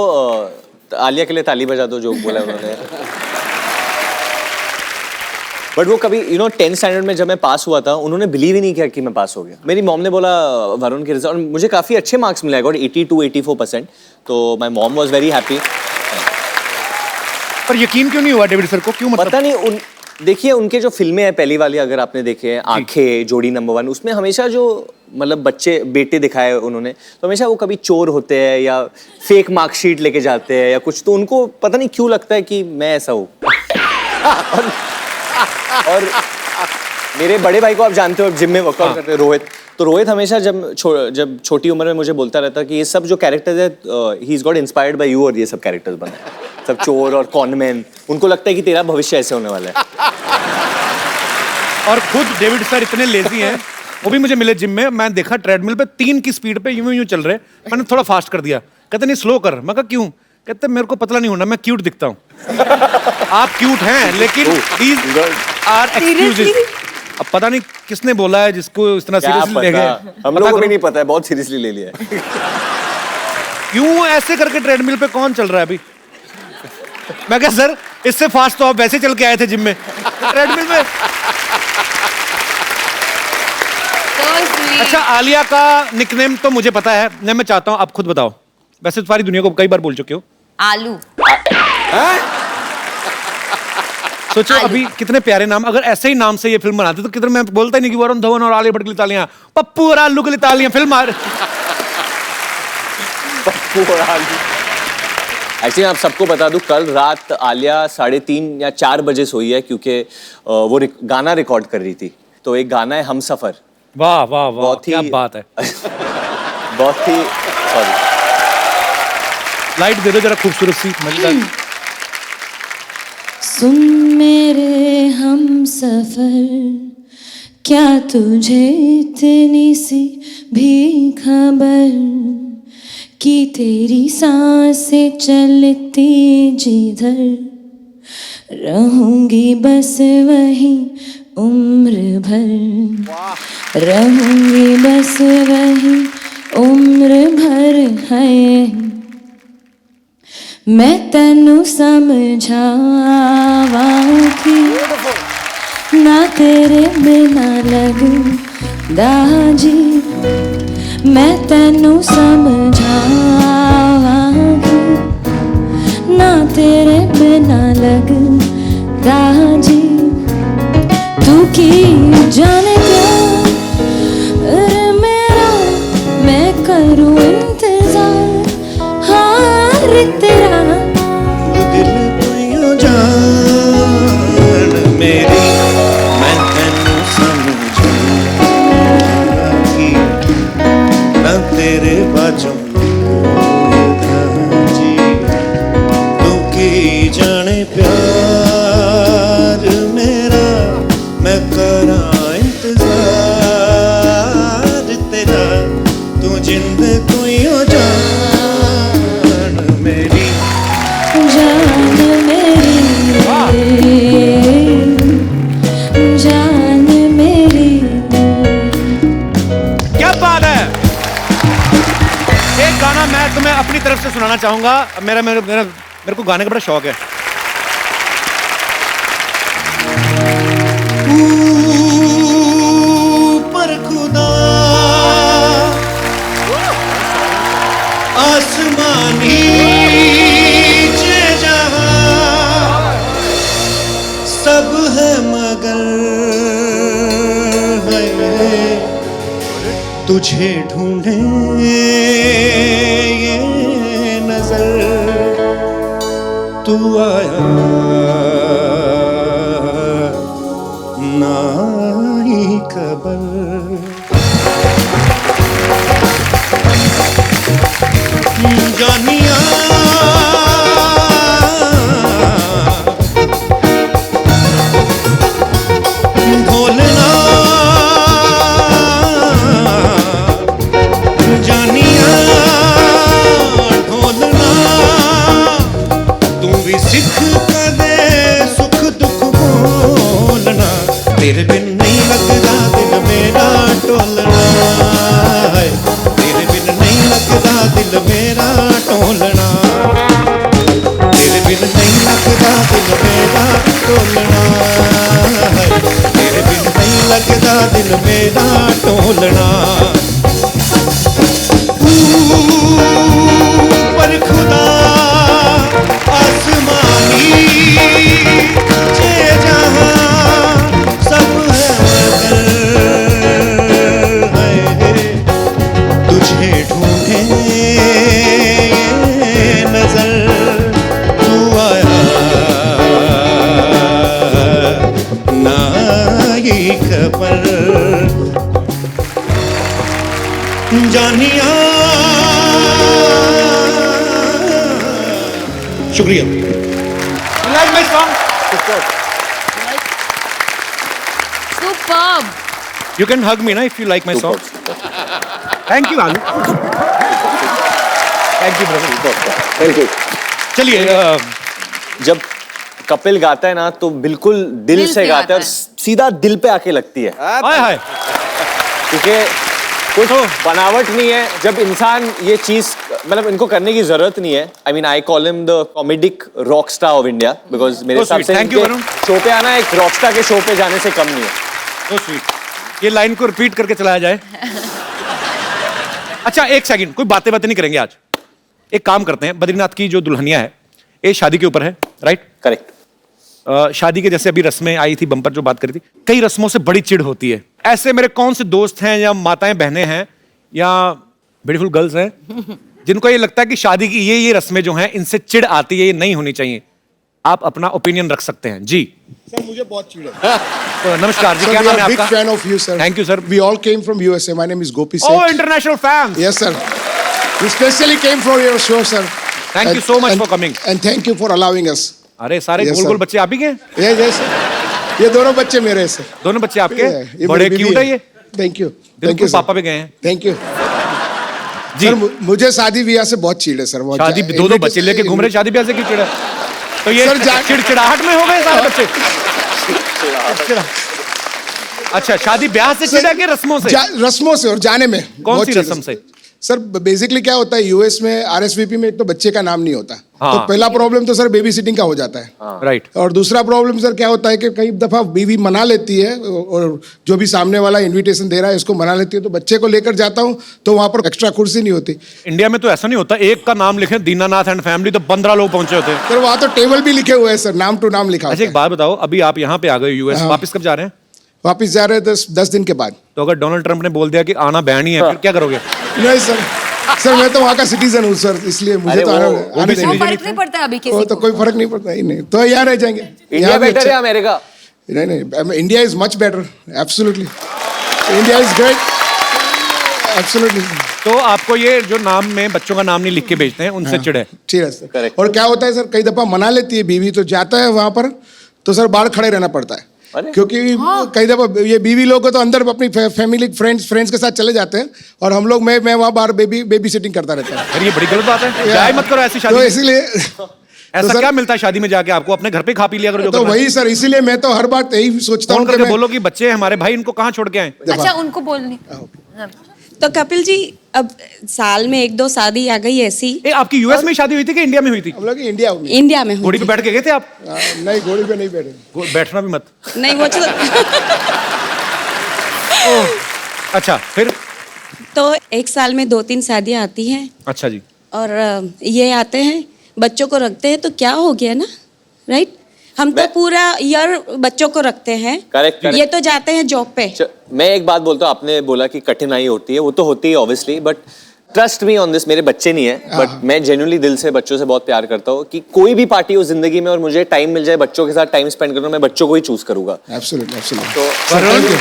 आलिया के लिए ताली बजा दो जो बोला उन्होंने। बट वो कभी 10th स्टैंडर्ड में जब मैं पास हुआ था उन्होंने बिलीव ही नहीं किया कि मैं पास हो गया। मेरी मॉम ने बोला वरुण के रिजल्ट, और मुझे काफी अच्छे मार्क्स मिले, गॉट 82-84%। तो my mom was very happy. पर यकीन क्यों नहीं हुआ डेविड सर को, क्यों मतलब? पता नहीं देखिए उनके जो फिल्में हैं पहली वाली अगर आपने देखे हैं आंखें, जोड़ी नंबर 1, उसमें हमेशा जो मतलब बच्चे बेटे दिखाए उन्होंने, तो हमेशा वो कभी चोर होते हैं या फेक मार्कशीट लेके जाते हैं या कुछ, तो उनको पता नहीं क्यों लगता है कि मैं ऐसा हूँ। और मेरे बड़े भाई को आप जानते हो, जिम में वर्कआउट करते हैं, रोहित। तो रोहित हमेशा जब छोटी उम्र में मुझे बोलता रहता कि ये सब जो कैरेक्टर्स है he is got inspired by you, और ये सब कैरेक्टर्स बने सब चोर और कॉनमैन, उनको लगता है कि तेरा भविष्य ऐसे होने वाला है। और खुद डेविड सर इतने लेजी हैं, वो भी मुझे मिले जिम में, मैं देखा ट्रेडमिल पे 3 की स्पीड पे यूं चल रहे, मैंने थोड़ा फास्ट कर दिया, कहते नहीं स्लो कर। मैं कहा क्यों? कहते मेरे को पतला नहीं होना, मैं क्यूट दिखता हूँ। आप क्यूट हैं लेकिन these are excuses। अब पता नहीं किसने बोला है जिसको इस तरह सीरियसली ले गए। हम लोगों को भी नहीं पता है, बहुत सीरियसली ले लिया है। क्यों ऐसे करके ट्रेडमिल पे कौन चल रहा है अभी? मैं क्या सर, इससे फास्ट तो आप वैसे चल के आए थे जिम में, ट्रेडमिल में। अच्छा, आलिया का निकनेम तो मुझे पता है, मैं चाहता हूँ आप खुद बताओ। वैसे तो सारी दुनिया को कई बार बोल चुके हो। आलू। सोचो अभी कितने प्यारे नाम, अगर ऐसे ही नाम से ये फिल्म बनाते तो कितने, मैं बोलता ही नहीं कि वरुण धवन और आलिया भट्ट के लिए तालियां, पप्पू और आलू के लिए तालियां, फिल्म आ पप्पू और आलू। एक्चुअली आप सबको बता दूं, कल रात आलिया 3:30 या 4 बजे सोई है, क्योंकि वो गाना रिकॉर्ड कर रही थी। तो एक गाना है हम सफर। वाह वाह वाह, क्या बात है। बहुत ही सॉरी, लाइट दे दो जरा खूबसूरत सी, मजेदार। सुन मेरे हम सफर, क्या तुझे इतनी सी भी खबर कि तेरी सांसें चलती जिधर रहूंगी बस वही उम्र भर, रहूंगी बस वही उम्र भर है, मैं तैनू समझावांगी ना तेरे बिना लगदा जी, मैं तैनू समझावांगी ना तेरे बिना लगदा जी, तू की जाने प्यार मेरा, मैं करूँ इंतजार हार तेरा, दिल को जान मेरी, मैं तैनू समझांगी ना तेरे बाजों जी, तू की जाने प्यार मेरा, मैं करा इंतजार तेरा, तू जिंद कोई हो जान मेरी, जान मेरी, जान मेरी। क्या बात है। एक गाना मैं तुम्हें अपनी तरफ से सुनाना चाहूंगा। मेरे को गाने का बड़ा शौक है। ऊपर खुदा आसमानी नीचे जहां सब है मगर है तुझे ढूंढे ये नजर, तू आया ना ही खबर, जानिया ढोलना, जानिया ढोलना, तू भी सीख कर दे सुख दुख बोलना, तेरे बिन नहीं लगता दिल मेरा टोलना है, तेरे बिन नहीं लगता दिल मेरा टोलना, तेरे बिन नहीं लगता दिल मेरा टोलना है, तेरे बिन नहीं लगता दिल मेरा टोलना, ऊपर खुदा आसमानी नीचे जहां सब है मगर है तुझे ढूंढे ये नजर, तू आया ना ही खबर, जानिया। शुक्रिया। Like my song? Superb. You can hug me ना if you like my song. Thank you आलू। Thank you brother. Thank you. चलिए जब कपिल गाता है ना तो बिल्कुल दिल से गाता है और सीधा दिल पे आके लगती है, हाय हाय। क्योंकि कुछ बनावट नहीं है। जब इंसान ये चीज मतलब इनको करने की जरूरत नहीं है। I mean I call him the comedic rock star of India because मेरे हिसाब से Thank you, वरुण। शो पे आना एक रॉक स्टार के शो पे जाने से कम नहीं है। So sweet। ये लाइन को रिपीट करके चलाया जाए। अच्छा एक सेकंड, कोई बातें नहीं करेंगे आज। एक काम करते हैं, बद्रीनाथ की जो दुल्हनिया है ये शादी के ऊपर है, राइट? करेक्ट। शादी के जैसे अभी रस्में आई थी, बम्पर जो बात करी थी, कई रस्मों से बड़ी चिढ़ होती है। ऐसे मेरे कौन से दोस्त हैं या माताएं बहनें हैं या ब्यूटीफुल गर्ल्स हैं जिनको ये लगता है कि शादी की ये रस्में जो हैं इनसे चिढ़ आती है, ये नहीं होनी चाहिए? आप अपना ओपिनियन रख सकते हैं जी। सर मुझे बहुत चिढ़ है। तो नमस्कार जी, क्या नाम है आपका? Big fan of you sir. Thank you sir. We all came from USA. My name is Gopi Oh, Seth. international fans. Yes sir. We specially came for your show sir. Thank you so much for coming. And thank you for allowing us. अरे सारे Yes, गोल गोल sir. बच्चे आप ही के हैं? Yes sir. ये दोनों बच्चे मेरे हैं सर। दोनों बच्चे आपके? ये बड़े मेरी क्यूट बीवी है ये। Thank you. बिल्कुल पापा भी गए हैं। Thank you ji. सर मुझे शादी ब्याह से बहुत चिढ़ है सर। बहुत शादी ज्यादा। दो बच्चे लेके घूम रहे, शादी ब्याह से क्यों चिढ़ा? तो ये सर, चिड़चिड़ाहट में हो गए सारे बच्चे। अच्छा, शादी ब्याह से चिड़ा के रस्मों से? रस्मों से और जाने में। कौन बहुत सी चीज़ें। रस्म से? सर बेसिकली क्या होता है यूएस में आरएसवीपी में, एक तो बच्चे का नाम नहीं होता। हाँ। तो पहला प्रॉब्लम तो सर बेबी सिटिंग का हो जाता है। राइट। और दूसरा प्रॉब्लम सर क्या होता है कि कई दफा बीवी मना लेती है, और जो भी सामने वाला इनविटेशन दे रहा है उसको मना लेती है, तो बच्चे को लेकर जाता हूँ तो वहां पर एक्स्ट्रा कुर्सी नहीं होती। इंडिया में तो ऐसा नहीं होता, एक का नाम लिखे दीनानाथ एंड फैमिली तो 15 लोग पहुंचे होते हैं। सर वहां तो टेबल भी लिखे हुए हैं सर, नाम टू नाम लिखा अच्छा, होता एक बात बताओ, अभी आप यहाँ पे आ गए यूएस, हाँ। वापस कब जा रहे हैं? वापिस जा रहे हैं 10 दिन के बाद। तो अगर डोनाल्ड ट्रंप ने बोल दिया कि आना बैन ही है, फिर क्या करोगे? नहीं सर मैं तो वहाँ का सिटीजन हूँ सर, इसलिए मुझे तो आने वो देंगे। फर्क नहीं पड़ता अभी किसी वो को। तो कोई फर्क नहीं पड़ता ही नहीं, तो यहाँ रह जाएंगे। इंडिया बेटर है अमेरिका? नहीं, India is much better, absolutely. India is great, absolutely. तो आपको ये जो नाम में बच्चों का नाम नहीं लिख के भेजते हैं, उनसे चिढ़े? ठीक है सर। और क्या होता है सर, कई दफा मना लेती है बीवी, तो जाता है वहाँ पर तो सर बाहर खड़े रहना पड़ता है। क्योंकि कई दफा ये बीवी लोग को तो अंदर अपनी फैमिली फ्रेंड्स के साथ चले जाते हैं, और हम लोग मैं वहाँ बाहर बेबी सिटिंग करता रहता है। अरे ये बड़ी गलत बात है, जाए मत करो ऐसी शादी तो में। इसीलिए ऐसा क्या मिलता है शादी में जाके आपको? अपने घर पे खा पी लिया करो जो तो करना है। वही सर, इसीलिए मैं तो हर बात यही सोचता फोन हूँ कि करके मैं बोलो कि बच्चे हमारे भाई, इनको कहाँ छोड़ के आए? अच्छा, उनको बोलनी। तो कपिल जी, अब साल में 1-2 शादी आ गई ऐसी। आपकी यूएस में शादी हुई थी कि इंडिया में हुई थी? हम लोग इंडिया में हुई घोड़ी पे बैठ के गए थे आप? नहीं, घोड़ी पे नहीं बैठे। बैठना भी मत। नहीं, वो अच्छा, फिर? तो एक साल में 2-3 शादियां आती हैं। अच्छा जी। और ये आते हैं, बच्चों को रखते हैं, तो क्या हो गया ना, राइट? हम तो पूरा ईयर बच्चों को रखते हैं। करेक्ट। ये तो जाते हैं जॉब पे। मैं एक बात बोलता हूँ, आपने बोला कि कठिनाई होती है, वो तो होती है obviously, but trust me on this, मेरे बच्चे नहीं है बट मैं जेन्युइनली दिल से बच्चों से बहुत प्यार करता हूँ कि कोई भी पार्टी हो जिंदगी में और मुझे टाइम मिल जाए बच्चों के साथ टाइम स्पेंड करना, मैं बच्चों को ही चूज करूंगा। Absolutely, absolutely.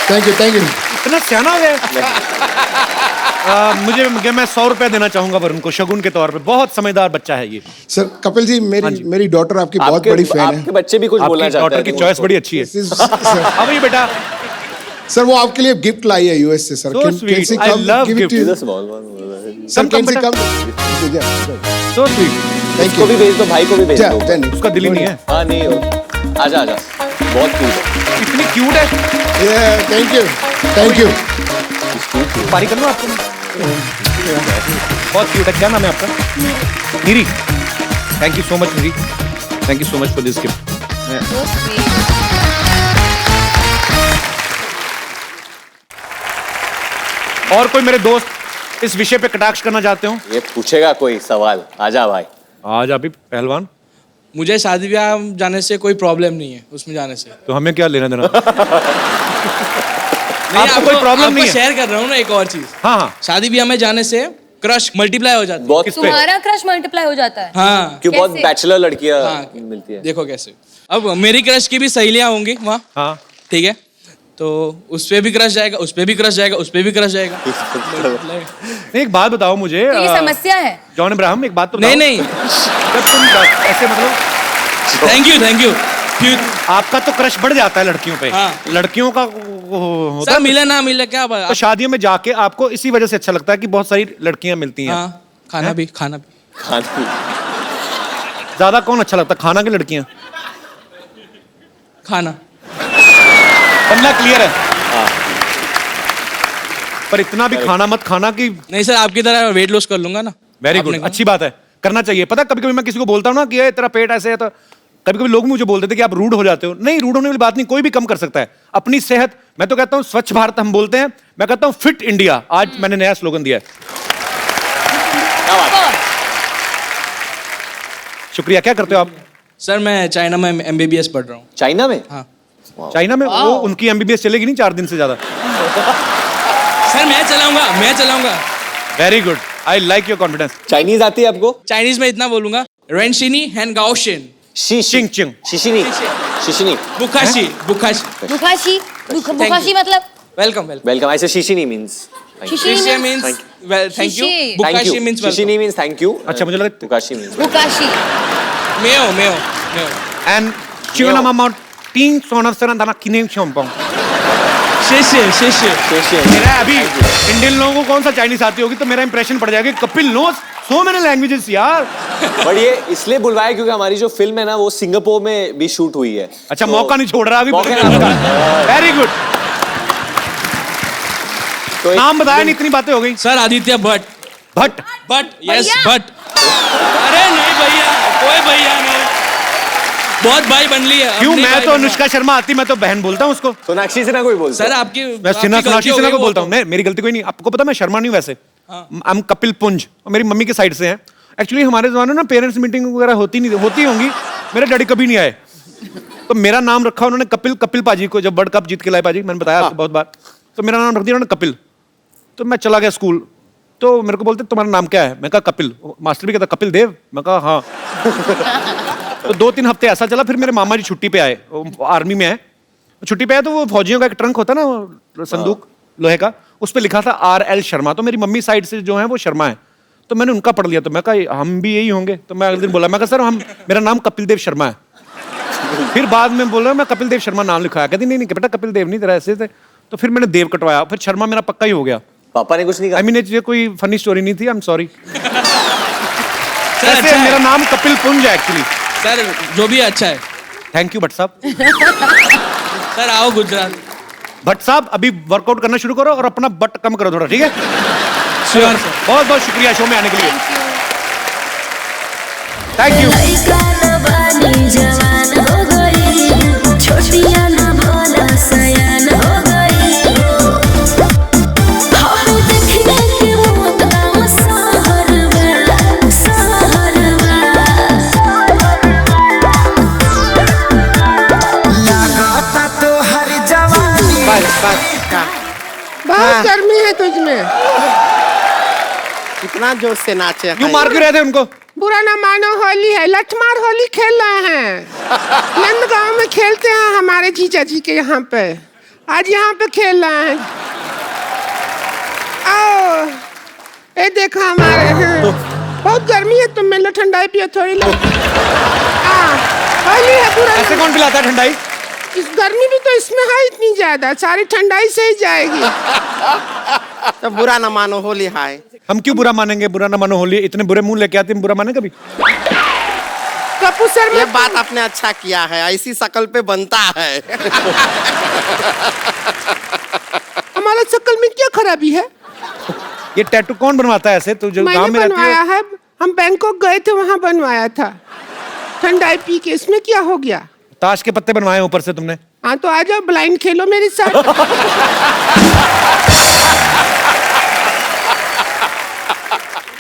तो थैंक यू। इतना सियाना हो गया। मुझे मैं 100 रुपया देना चाहूंगा वरुण को शगुन के तौर पे, बहुत समझदार बच्चा है ये। सर कपिल जी, मेरी डॉटर आपकी बहुत बड़ी फैन है। आपके बच्चे भी कुछ बोलना चाहते हैं। डॉटर की चॉइस बड़ी अच्छी है। अब ये बेटा सर वो आपके लिए गिफ्ट लाई है यूएस से sir. So sweet. I love gift. Sir can see come? So sweet. इसको भी भेज दो, भाई को भी भेज दो। उसका दिल ही नहीं है। हाँ नहीं हो, आजा बहुत क्यूट है। इतनी क्यूट है। Thank you. पारी कर लो आपको। बहुत क्यूट है। क्या नाम है आपका? Neeri. Thank you so much Neeri, thank you so much for this gift. और कोई मेरे दोस्त इस विषय पे कटाक्ष करना चाहते हो? ये पूछेगा कोई सवाल? आजा भाई। आज अभी पहलवान। मुझे शादी ब्याह जाने से कोई प्रॉब्लम नहीं है, उसमें जाने से। तो हमें क्या लेना देना? नहीं, आपको कोई प्रॉब्लम नहीं है? शेयर कर रहा हूँ ना एक और चीज। हाँ। शादी ब्याह में जाने से क्रश मल्टीप्लाई हो जाता है। बहुत तुम्हारा क्रश मल्टीप्लाई हो जाता है? हाँ। क्यों? बहुत बैचलर लड़कियां मिलती है। देखो कैसे, अब मेरी क्रश की भी सहेलियां होंगी वहाँ। हाँ। ठीक है, तो उस पे भी क्रश जाएगा, उस पे भी क्रश जाएगा, उस पे भी क्रश जाएगा। एक बात बताओ मुझे। तो ये समस्या है। जॉन अब्राहम, एक बात तो नहीं जब तुम ऐसे मतलब थैंक यू आपका तो क्रश बढ़ जाता है लड़कियों पे। हाँ। लड़कियों का होता सब मिले ना मिले क्या बात। तो शादियों में जाके आपको इसी वजह से अच्छा लगता है कि बहुत सारी लड़कियां मिलती हैं। हाँ, खाना भी ज्यादा कौन अच्छा लगता है, खाना की लड़कियां? खाना। पन्ना क्लियर है। पर इतना भी खाना मत खाना कि नहीं सर, आपकी तरह वेट लॉस कर लूंगा ना। वेरी गुड, अच्छी बात है, करना चाहिए। पता कभी कभी मैं किसी को बोलता हूँ ना कि ये तेरा पेट ऐसे है, तो कभी कभी लोग मुझे बोलते थे कि आप रूड हो जाते हो। नहीं, रूड होने वाली बात नहीं, कोई भी कम कर सकता है अपनी सेहत। मैं तो कहता हूँ स्वच्छ भारत हम बोलते हैं, मैं कहता हूँ फिट इंडिया। आज मैंने नया स्लोगन दिया है। शुक्रिया। क्या करते हो आप? सर मैं चाइना में MBBS पढ़ रहा हूँ। चाइना में? हाँ। चाइना में? वो उनकी MBBS चलेगी नहीं 4 दिन से ज्यादा। सर मैं चलाऊंगा। Very good, I like your confidence. Chinese आती है आपको? चाइनीज में इतना बोलूंगा, रेनशिनी हैन गाओशिन चिंग शिशिनी बुखाशी मतलब? वेलकम। ऐसे शिशिनी मींस शिशिनी मींस थैंक यू, बुखाशी मींस शिशिनी मींस थैंक यू। अच्छा, मुझे लगा बुकाशी मींस मेयो एंड चिवना मामा तीन सोना सरा दाना किने शोंपो। मेरा अभी इंडियन लोगों को कौन सा चाइनीज आती होगी तो मेरा इंप्रेशन पड़ जाएगा। Kapil knows so many languages यार। बट ये इसलिए बुलवाया क्योंकि हमारी जो फिल्म है ना वो सिंगापुर में भी शूट हुई है। अच्छा, मौका नहीं छोड़ रहा अभी। Very good. तो नाम बताया नहीं, इतनी बातें हो गई। सर आदित्य भट्ट। भट्ट? भट्ट, यस भट्ट। अरे नहीं भैया, कोई भैया नहीं, बहुत भाई बन ली है। क्यों? मैं तो अनुष्का शर्मा आती, मैं तो बहन बोलता हूँ उसको। सोनाक्षी सिन्हा कोई बोलता सर आपकी मैं सोनाक्षी सिन्हा को बोलता हूँ। मेरी गलती कोई नहीं। आपको पता मैं शर्मा नहीं हूँ वैसे। हम कपिल पुंज, और मेरी मम्मी के साइड से हैं। एक्चुअली हमारे जमाने में ना पेरेंट्स मीटिंग वगैरह होती होंगी। मेरे डैडी कभी नहीं आए, तो मेरा नाम रखा उन्होंने कपिल पाजी को। जब वर्ल्ड कप जीत के लाए पाजी, मैंने बताया आपको बहुत बार, तो मेरा नाम रख दिया उन्होंने कपिल। तो मैं चला गया स्कूल, तो मेरे को बोलते तुम्हारा नाम क्या है? मैं कहा कपिल। मास्टर भी कहता कपिल देव। मैं कहा हाँ। तो 2-3 हफ्ते ऐसा चला। फिर मेरे मामा जी छुट्टी पे आए, आर्मी में है, छुट्टी पे आए, तो वो फौजियों का एक ट्रंक होता ना, संदूक लोहे का, उस पर लिखा था RL शर्मा। तो मेरी मम्मी साइड से जो है वो शर्मा है, तो मैंने उनका पढ़ लिया। तो मैं कहा हम भी यही होंगे। तो मैं अगले दिन बोला, मैं कहा सर मेरा नाम कपिल देव शर्मा है। फिर बाद में बोला मैं कपिल देव शर्मा नाम लिखवाया। कहती नहीं बेटा कपिल देव नहीं, तेरा ऐसे थे। तो फिर मैंने देव कटवाया, फिर शर्मा मेरा पक्का ही हो गया। पापा ने कुछ नहीं कहा? I mean, ये कोई फनी स्टोरी नहीं थी, आई एम सॉरी। सर अच्छा मेरा नाम कपिल पुंज है एक्चुअली। सर जो भी अच्छा है। थैंक यू भट्ट साहब। सर आओ गुजरात। भट्ट साहब अभी वर्कआउट करना शुरू करो और अपना बट कम करो थोड़ा, ठीक है? Sure sir. बहुत बहुत शुक्रिया शो में आने के लिए। Thank you. लइका न बानी जवान हो गई, छोटिया न भोला सयान हो गई। हम देखने के मुद्दा सहरवा, सहरवा। लागता तो हर जवानी। बहुत गर्मी है तुझमें। कितना जोर से नाचे क्यों मार क्यों रहे थे उनको? बुरा ना मानो, होली है, लठमार होली खेल रहे हैं। नंदगांव में खेलते हैं हमारे जीजा जी के यहाँ पे। आज यहाँ पे खेल रहे हैं। आओ, ये देखो हमारे हैं। बहुत गर्मी है, तुम में लो ठंडाई पियो थोड़ी लो। होली है, बुरा ऐसे कौन पिलाता है ठंडाई? इस गर्मी भी तो इसमें है इतनी ज्यादा, सारी ठंडाई से ही जाएगी। तो बुरा ना मानो होली हाय। हम क्यों बुरा मानेंगे? बुरा ना मानो होली। इतने बुरे मुंह लेके आते हैं, बुरा माने कभी? कपूर सर ये बात आपने अच्छा किया है, ऐसी शक्ल पे बनता है। हमारा शक्ल में क्या खराबी है? ये टैटू कौन बनवाता है ऐसे? तो जो गांव मैंने में रहती बनवाया है। है, हम बैंकॉक गए थे, वहां बनवाया था ठंडाई पी के। इसमें क्या हो गया? ताश के पत्ते बनवाए ऊपर से तुमने? हाँ तो आ जाओ, ब्लाइंड खेलो मेरे साथ।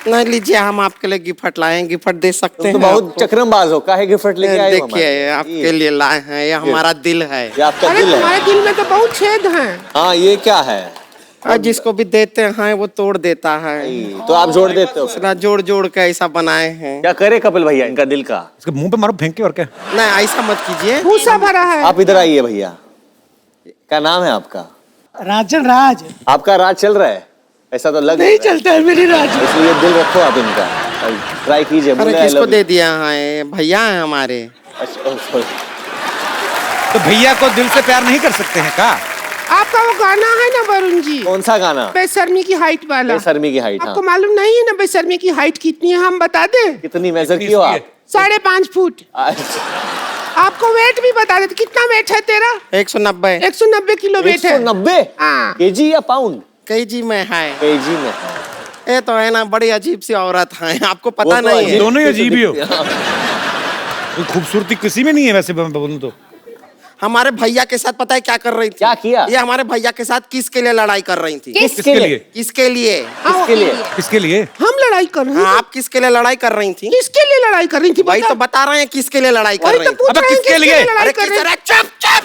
नहीं लीजिए, हम आपके लिए गिफ्ट लाए हैं, गिफ्ट दे सकते हैं। तो बहुत चक्रमबाज हो, काहे गिफ्ट लेके आए हो? देखिए आपके लिए लाए हैं, ये हमारा दिल है। ये आपका अरे दिल है? तुम्हारे दिल में तो बहुत छेद हैं। हाँ, ये क्या है? और जिसको भी देते हैं वो तोड़ देता है। तो आप जोड़ देते हो? दूसरा जोड़ जोड़ के ऐसा बनाए हैं। क्या करे कपिल भैया इनका दिल का? इसके मुंह पे मारो फेंक के, और क्या? नहीं ऐसा मत कीजिए। भूसा भरा है। आप इधर आइए भैया। क्या नाम है आपका? राजन राज। आपका राज चल रहा है? ऐसा तो लग नहीं चलता है मेरी राज। इसलिए दिल रखो आप इनका, ट्राई कीजिए। अरे किसको दे दिया है? भैया है हमारे। तो भैया को दिल से प्यार नहीं कर सकते हैं का? आपका वो गाना है ना वरुण जी? कौन सा गाना? बेशर्मी की हाइट वाला। बेशर्मी की हाइट। आपको मालूम नहीं है ना बेशर्मी की हाइट कितनी है? हम बता दें? कितनी मेजर की हो आप? 5.5 फुट। आपको वेट भी बता देते। कितना वेट है तेरा? 190। 190 किलो वेट है। 190? हाँ। केजी या पाउंड? केजी में है। केजी में है। ये तो है ना, बड़ी अजीब सी औरत है, आपको पता नहीं है। दोनों ही अजीब ही हो। खूबसूरती किसी में नहीं है वैसे, मैं बोलूं तो। हमारे भैया के साथ पता है क्या कर रही थी? क्या किया? ये हमारे भैया के साथ किसके लिए लड़ाई कर रही थी? किसके लिए? किसके लिए? किसके लिए? किसके लिए? हम लड़ाई कर रहे हैं। हाँ, आप किसके लिए लड़ाई कर रही थी? किसके लिए लड़ाई कर रही थी? भाई तो बता रहे हैं किसके लिए लड़ाई कर रही थी। अबे किसके लिए? लड़ाई कर रहे हैं? चुप चुप।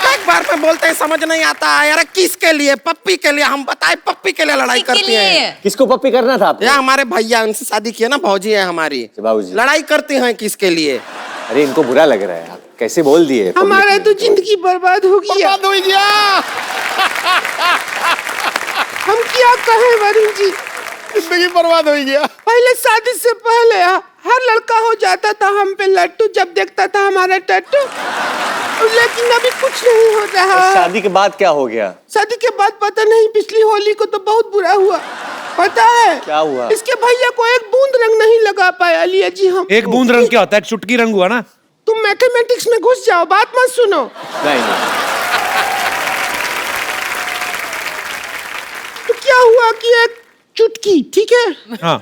एक बार में बोलते हैं समझ नहीं आता है। अरे किसके लिए? पप्पी के लिए। हम बताए पप्पी के लिए लड़ाई करती हैं। किसको पप्पी करना था आपने? या हमारे भैया, उनसे शादी की है ना, भौजी है हमारी। भाऊजी लड़ाई करती हैं किसके लिए? अरे इनको बुरा लग रहा है, आप कैसे बोल दिए? हमारा तो जिंदगी बर्बाद हो गई। बर्बाद हो गया। हम क्या कहें वरुण जी? जिंदगी बर्बाद हो गया। पहले शादी से पहले हर लड़का हो जाता था हम पे लट्टू, जब देखता था हमारा टट्टू। लेकिन अभी कुछ नहीं हो रहा। शादी के बाद क्या हो गया? शादी के बाद पता नहीं, पिछली होली को तो बहुत बुरा हुआ। पता है क्या हुआ? इसके भैया को एक बूंद रंग नहीं लगा पाया लिया जी हम। एक बूंद रंग क्या होता है? एक चुटकी रंग हुआ ना। तुम मैथमेटिक्स में घुस जाओ, बात मत सुनो। नहीं। तो क्या हुआ कि एक चुटकी, ठीक है, हाँ,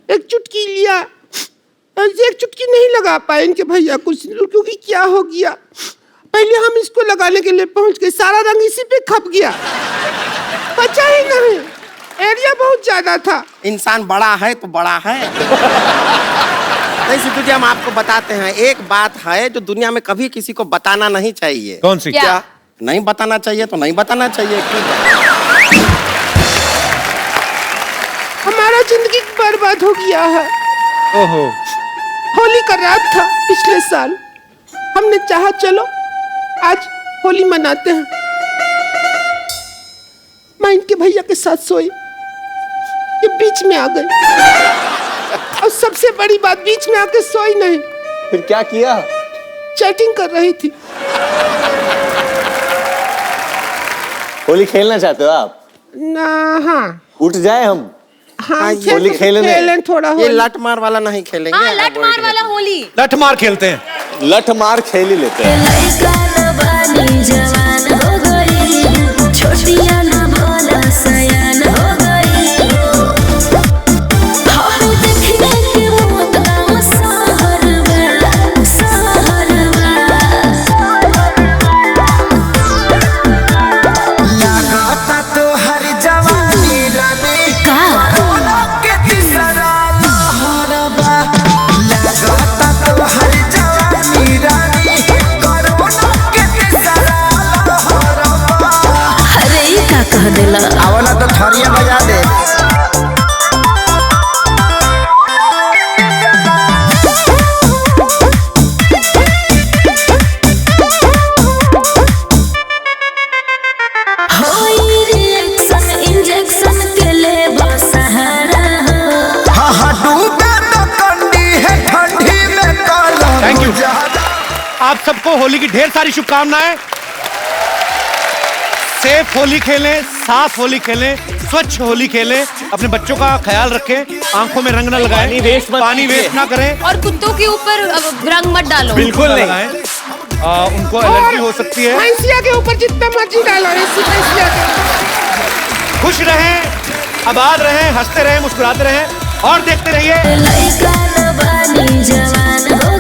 एक चुटकी लिया और एक चुटकी नहीं लगा पाए इनके भैया कुछ, क्योंकि क्या हो गया, पहले हम इसको लगाने के लिए पहुंच गए, सारा रंग इसी पे खप गया, बचा ही नहीं, एरिया बहुत ज्यादा था। इंसान बड़ा है तो बड़ा है। नहीं तुझे हम आपको बताते हैं, एक बात है जो दुनिया में कभी किसी को बताना नहीं चाहिए। कौन सी? क्या? नहीं बताना चाहिए तो नहीं बताना चाहिए। हमारा जिंदगी बर्बाद हो गया है। ओहो। होली का रात था पिछले साल, हमने चाहा चलो आज होली मनाते हैं। मैं इनके भैया के साथ सोई, ये बीच में आ गई और सबसे बड़ी बात, बीच में आके सोई नहीं। फिर क्या किया? चैटिंग कर रही थी। होली खेलना चाहते हो आप? ना, हाँ उठ जाए हम? हाँ, होली खेलेंगे थोड़ा। ये लठ मार वाला नहीं खेलेंगे। हाँ, लठ मार वाला होली। लठ मार खेलते हैं। लठ मार खेल ही लेते हैं। लड़का न बानी जवान हो गई, छोटिया न भोला सयान हो गई। हम देखने के मौत गाँव सहरवा, सहरवा। लगाता तो हर जवानी रानी कोरोना के तीसरा लहरबा। लगाता तो हर जवानी रानी कोरोना के तीसरा लहरबा। अरे ये का कह देला? आवला तो थरिया बजा दे। होई रिएक्शन इंजेक्शन के ले सहारा हो। हाँ हाँ डूबे तो कंडी है ठंडी में काला। Thank you. आप सबको होली की ढेर सारी शुभकामनाएं। सेफ होली खेलें, साफ होली खेलें, स्वच्छ होली खेलें, अपने बच्चों का ख्याल रखें, आंखों में रंग न लगाएं, पानी वेस्ट ना करें और कुत्तों के ऊपर रंग मत डालो। बिल्कुल नहीं। उनको एलर्जी हो सकती है। भैंसिया के ऊपर जितना मर्जी डालो, ऐसी भैंसिया के। खुश रहें, आबाद रहें, हंसते रहें, मुस्कुराते रहें और देखते रहिए। लड़का न बानी जवान हो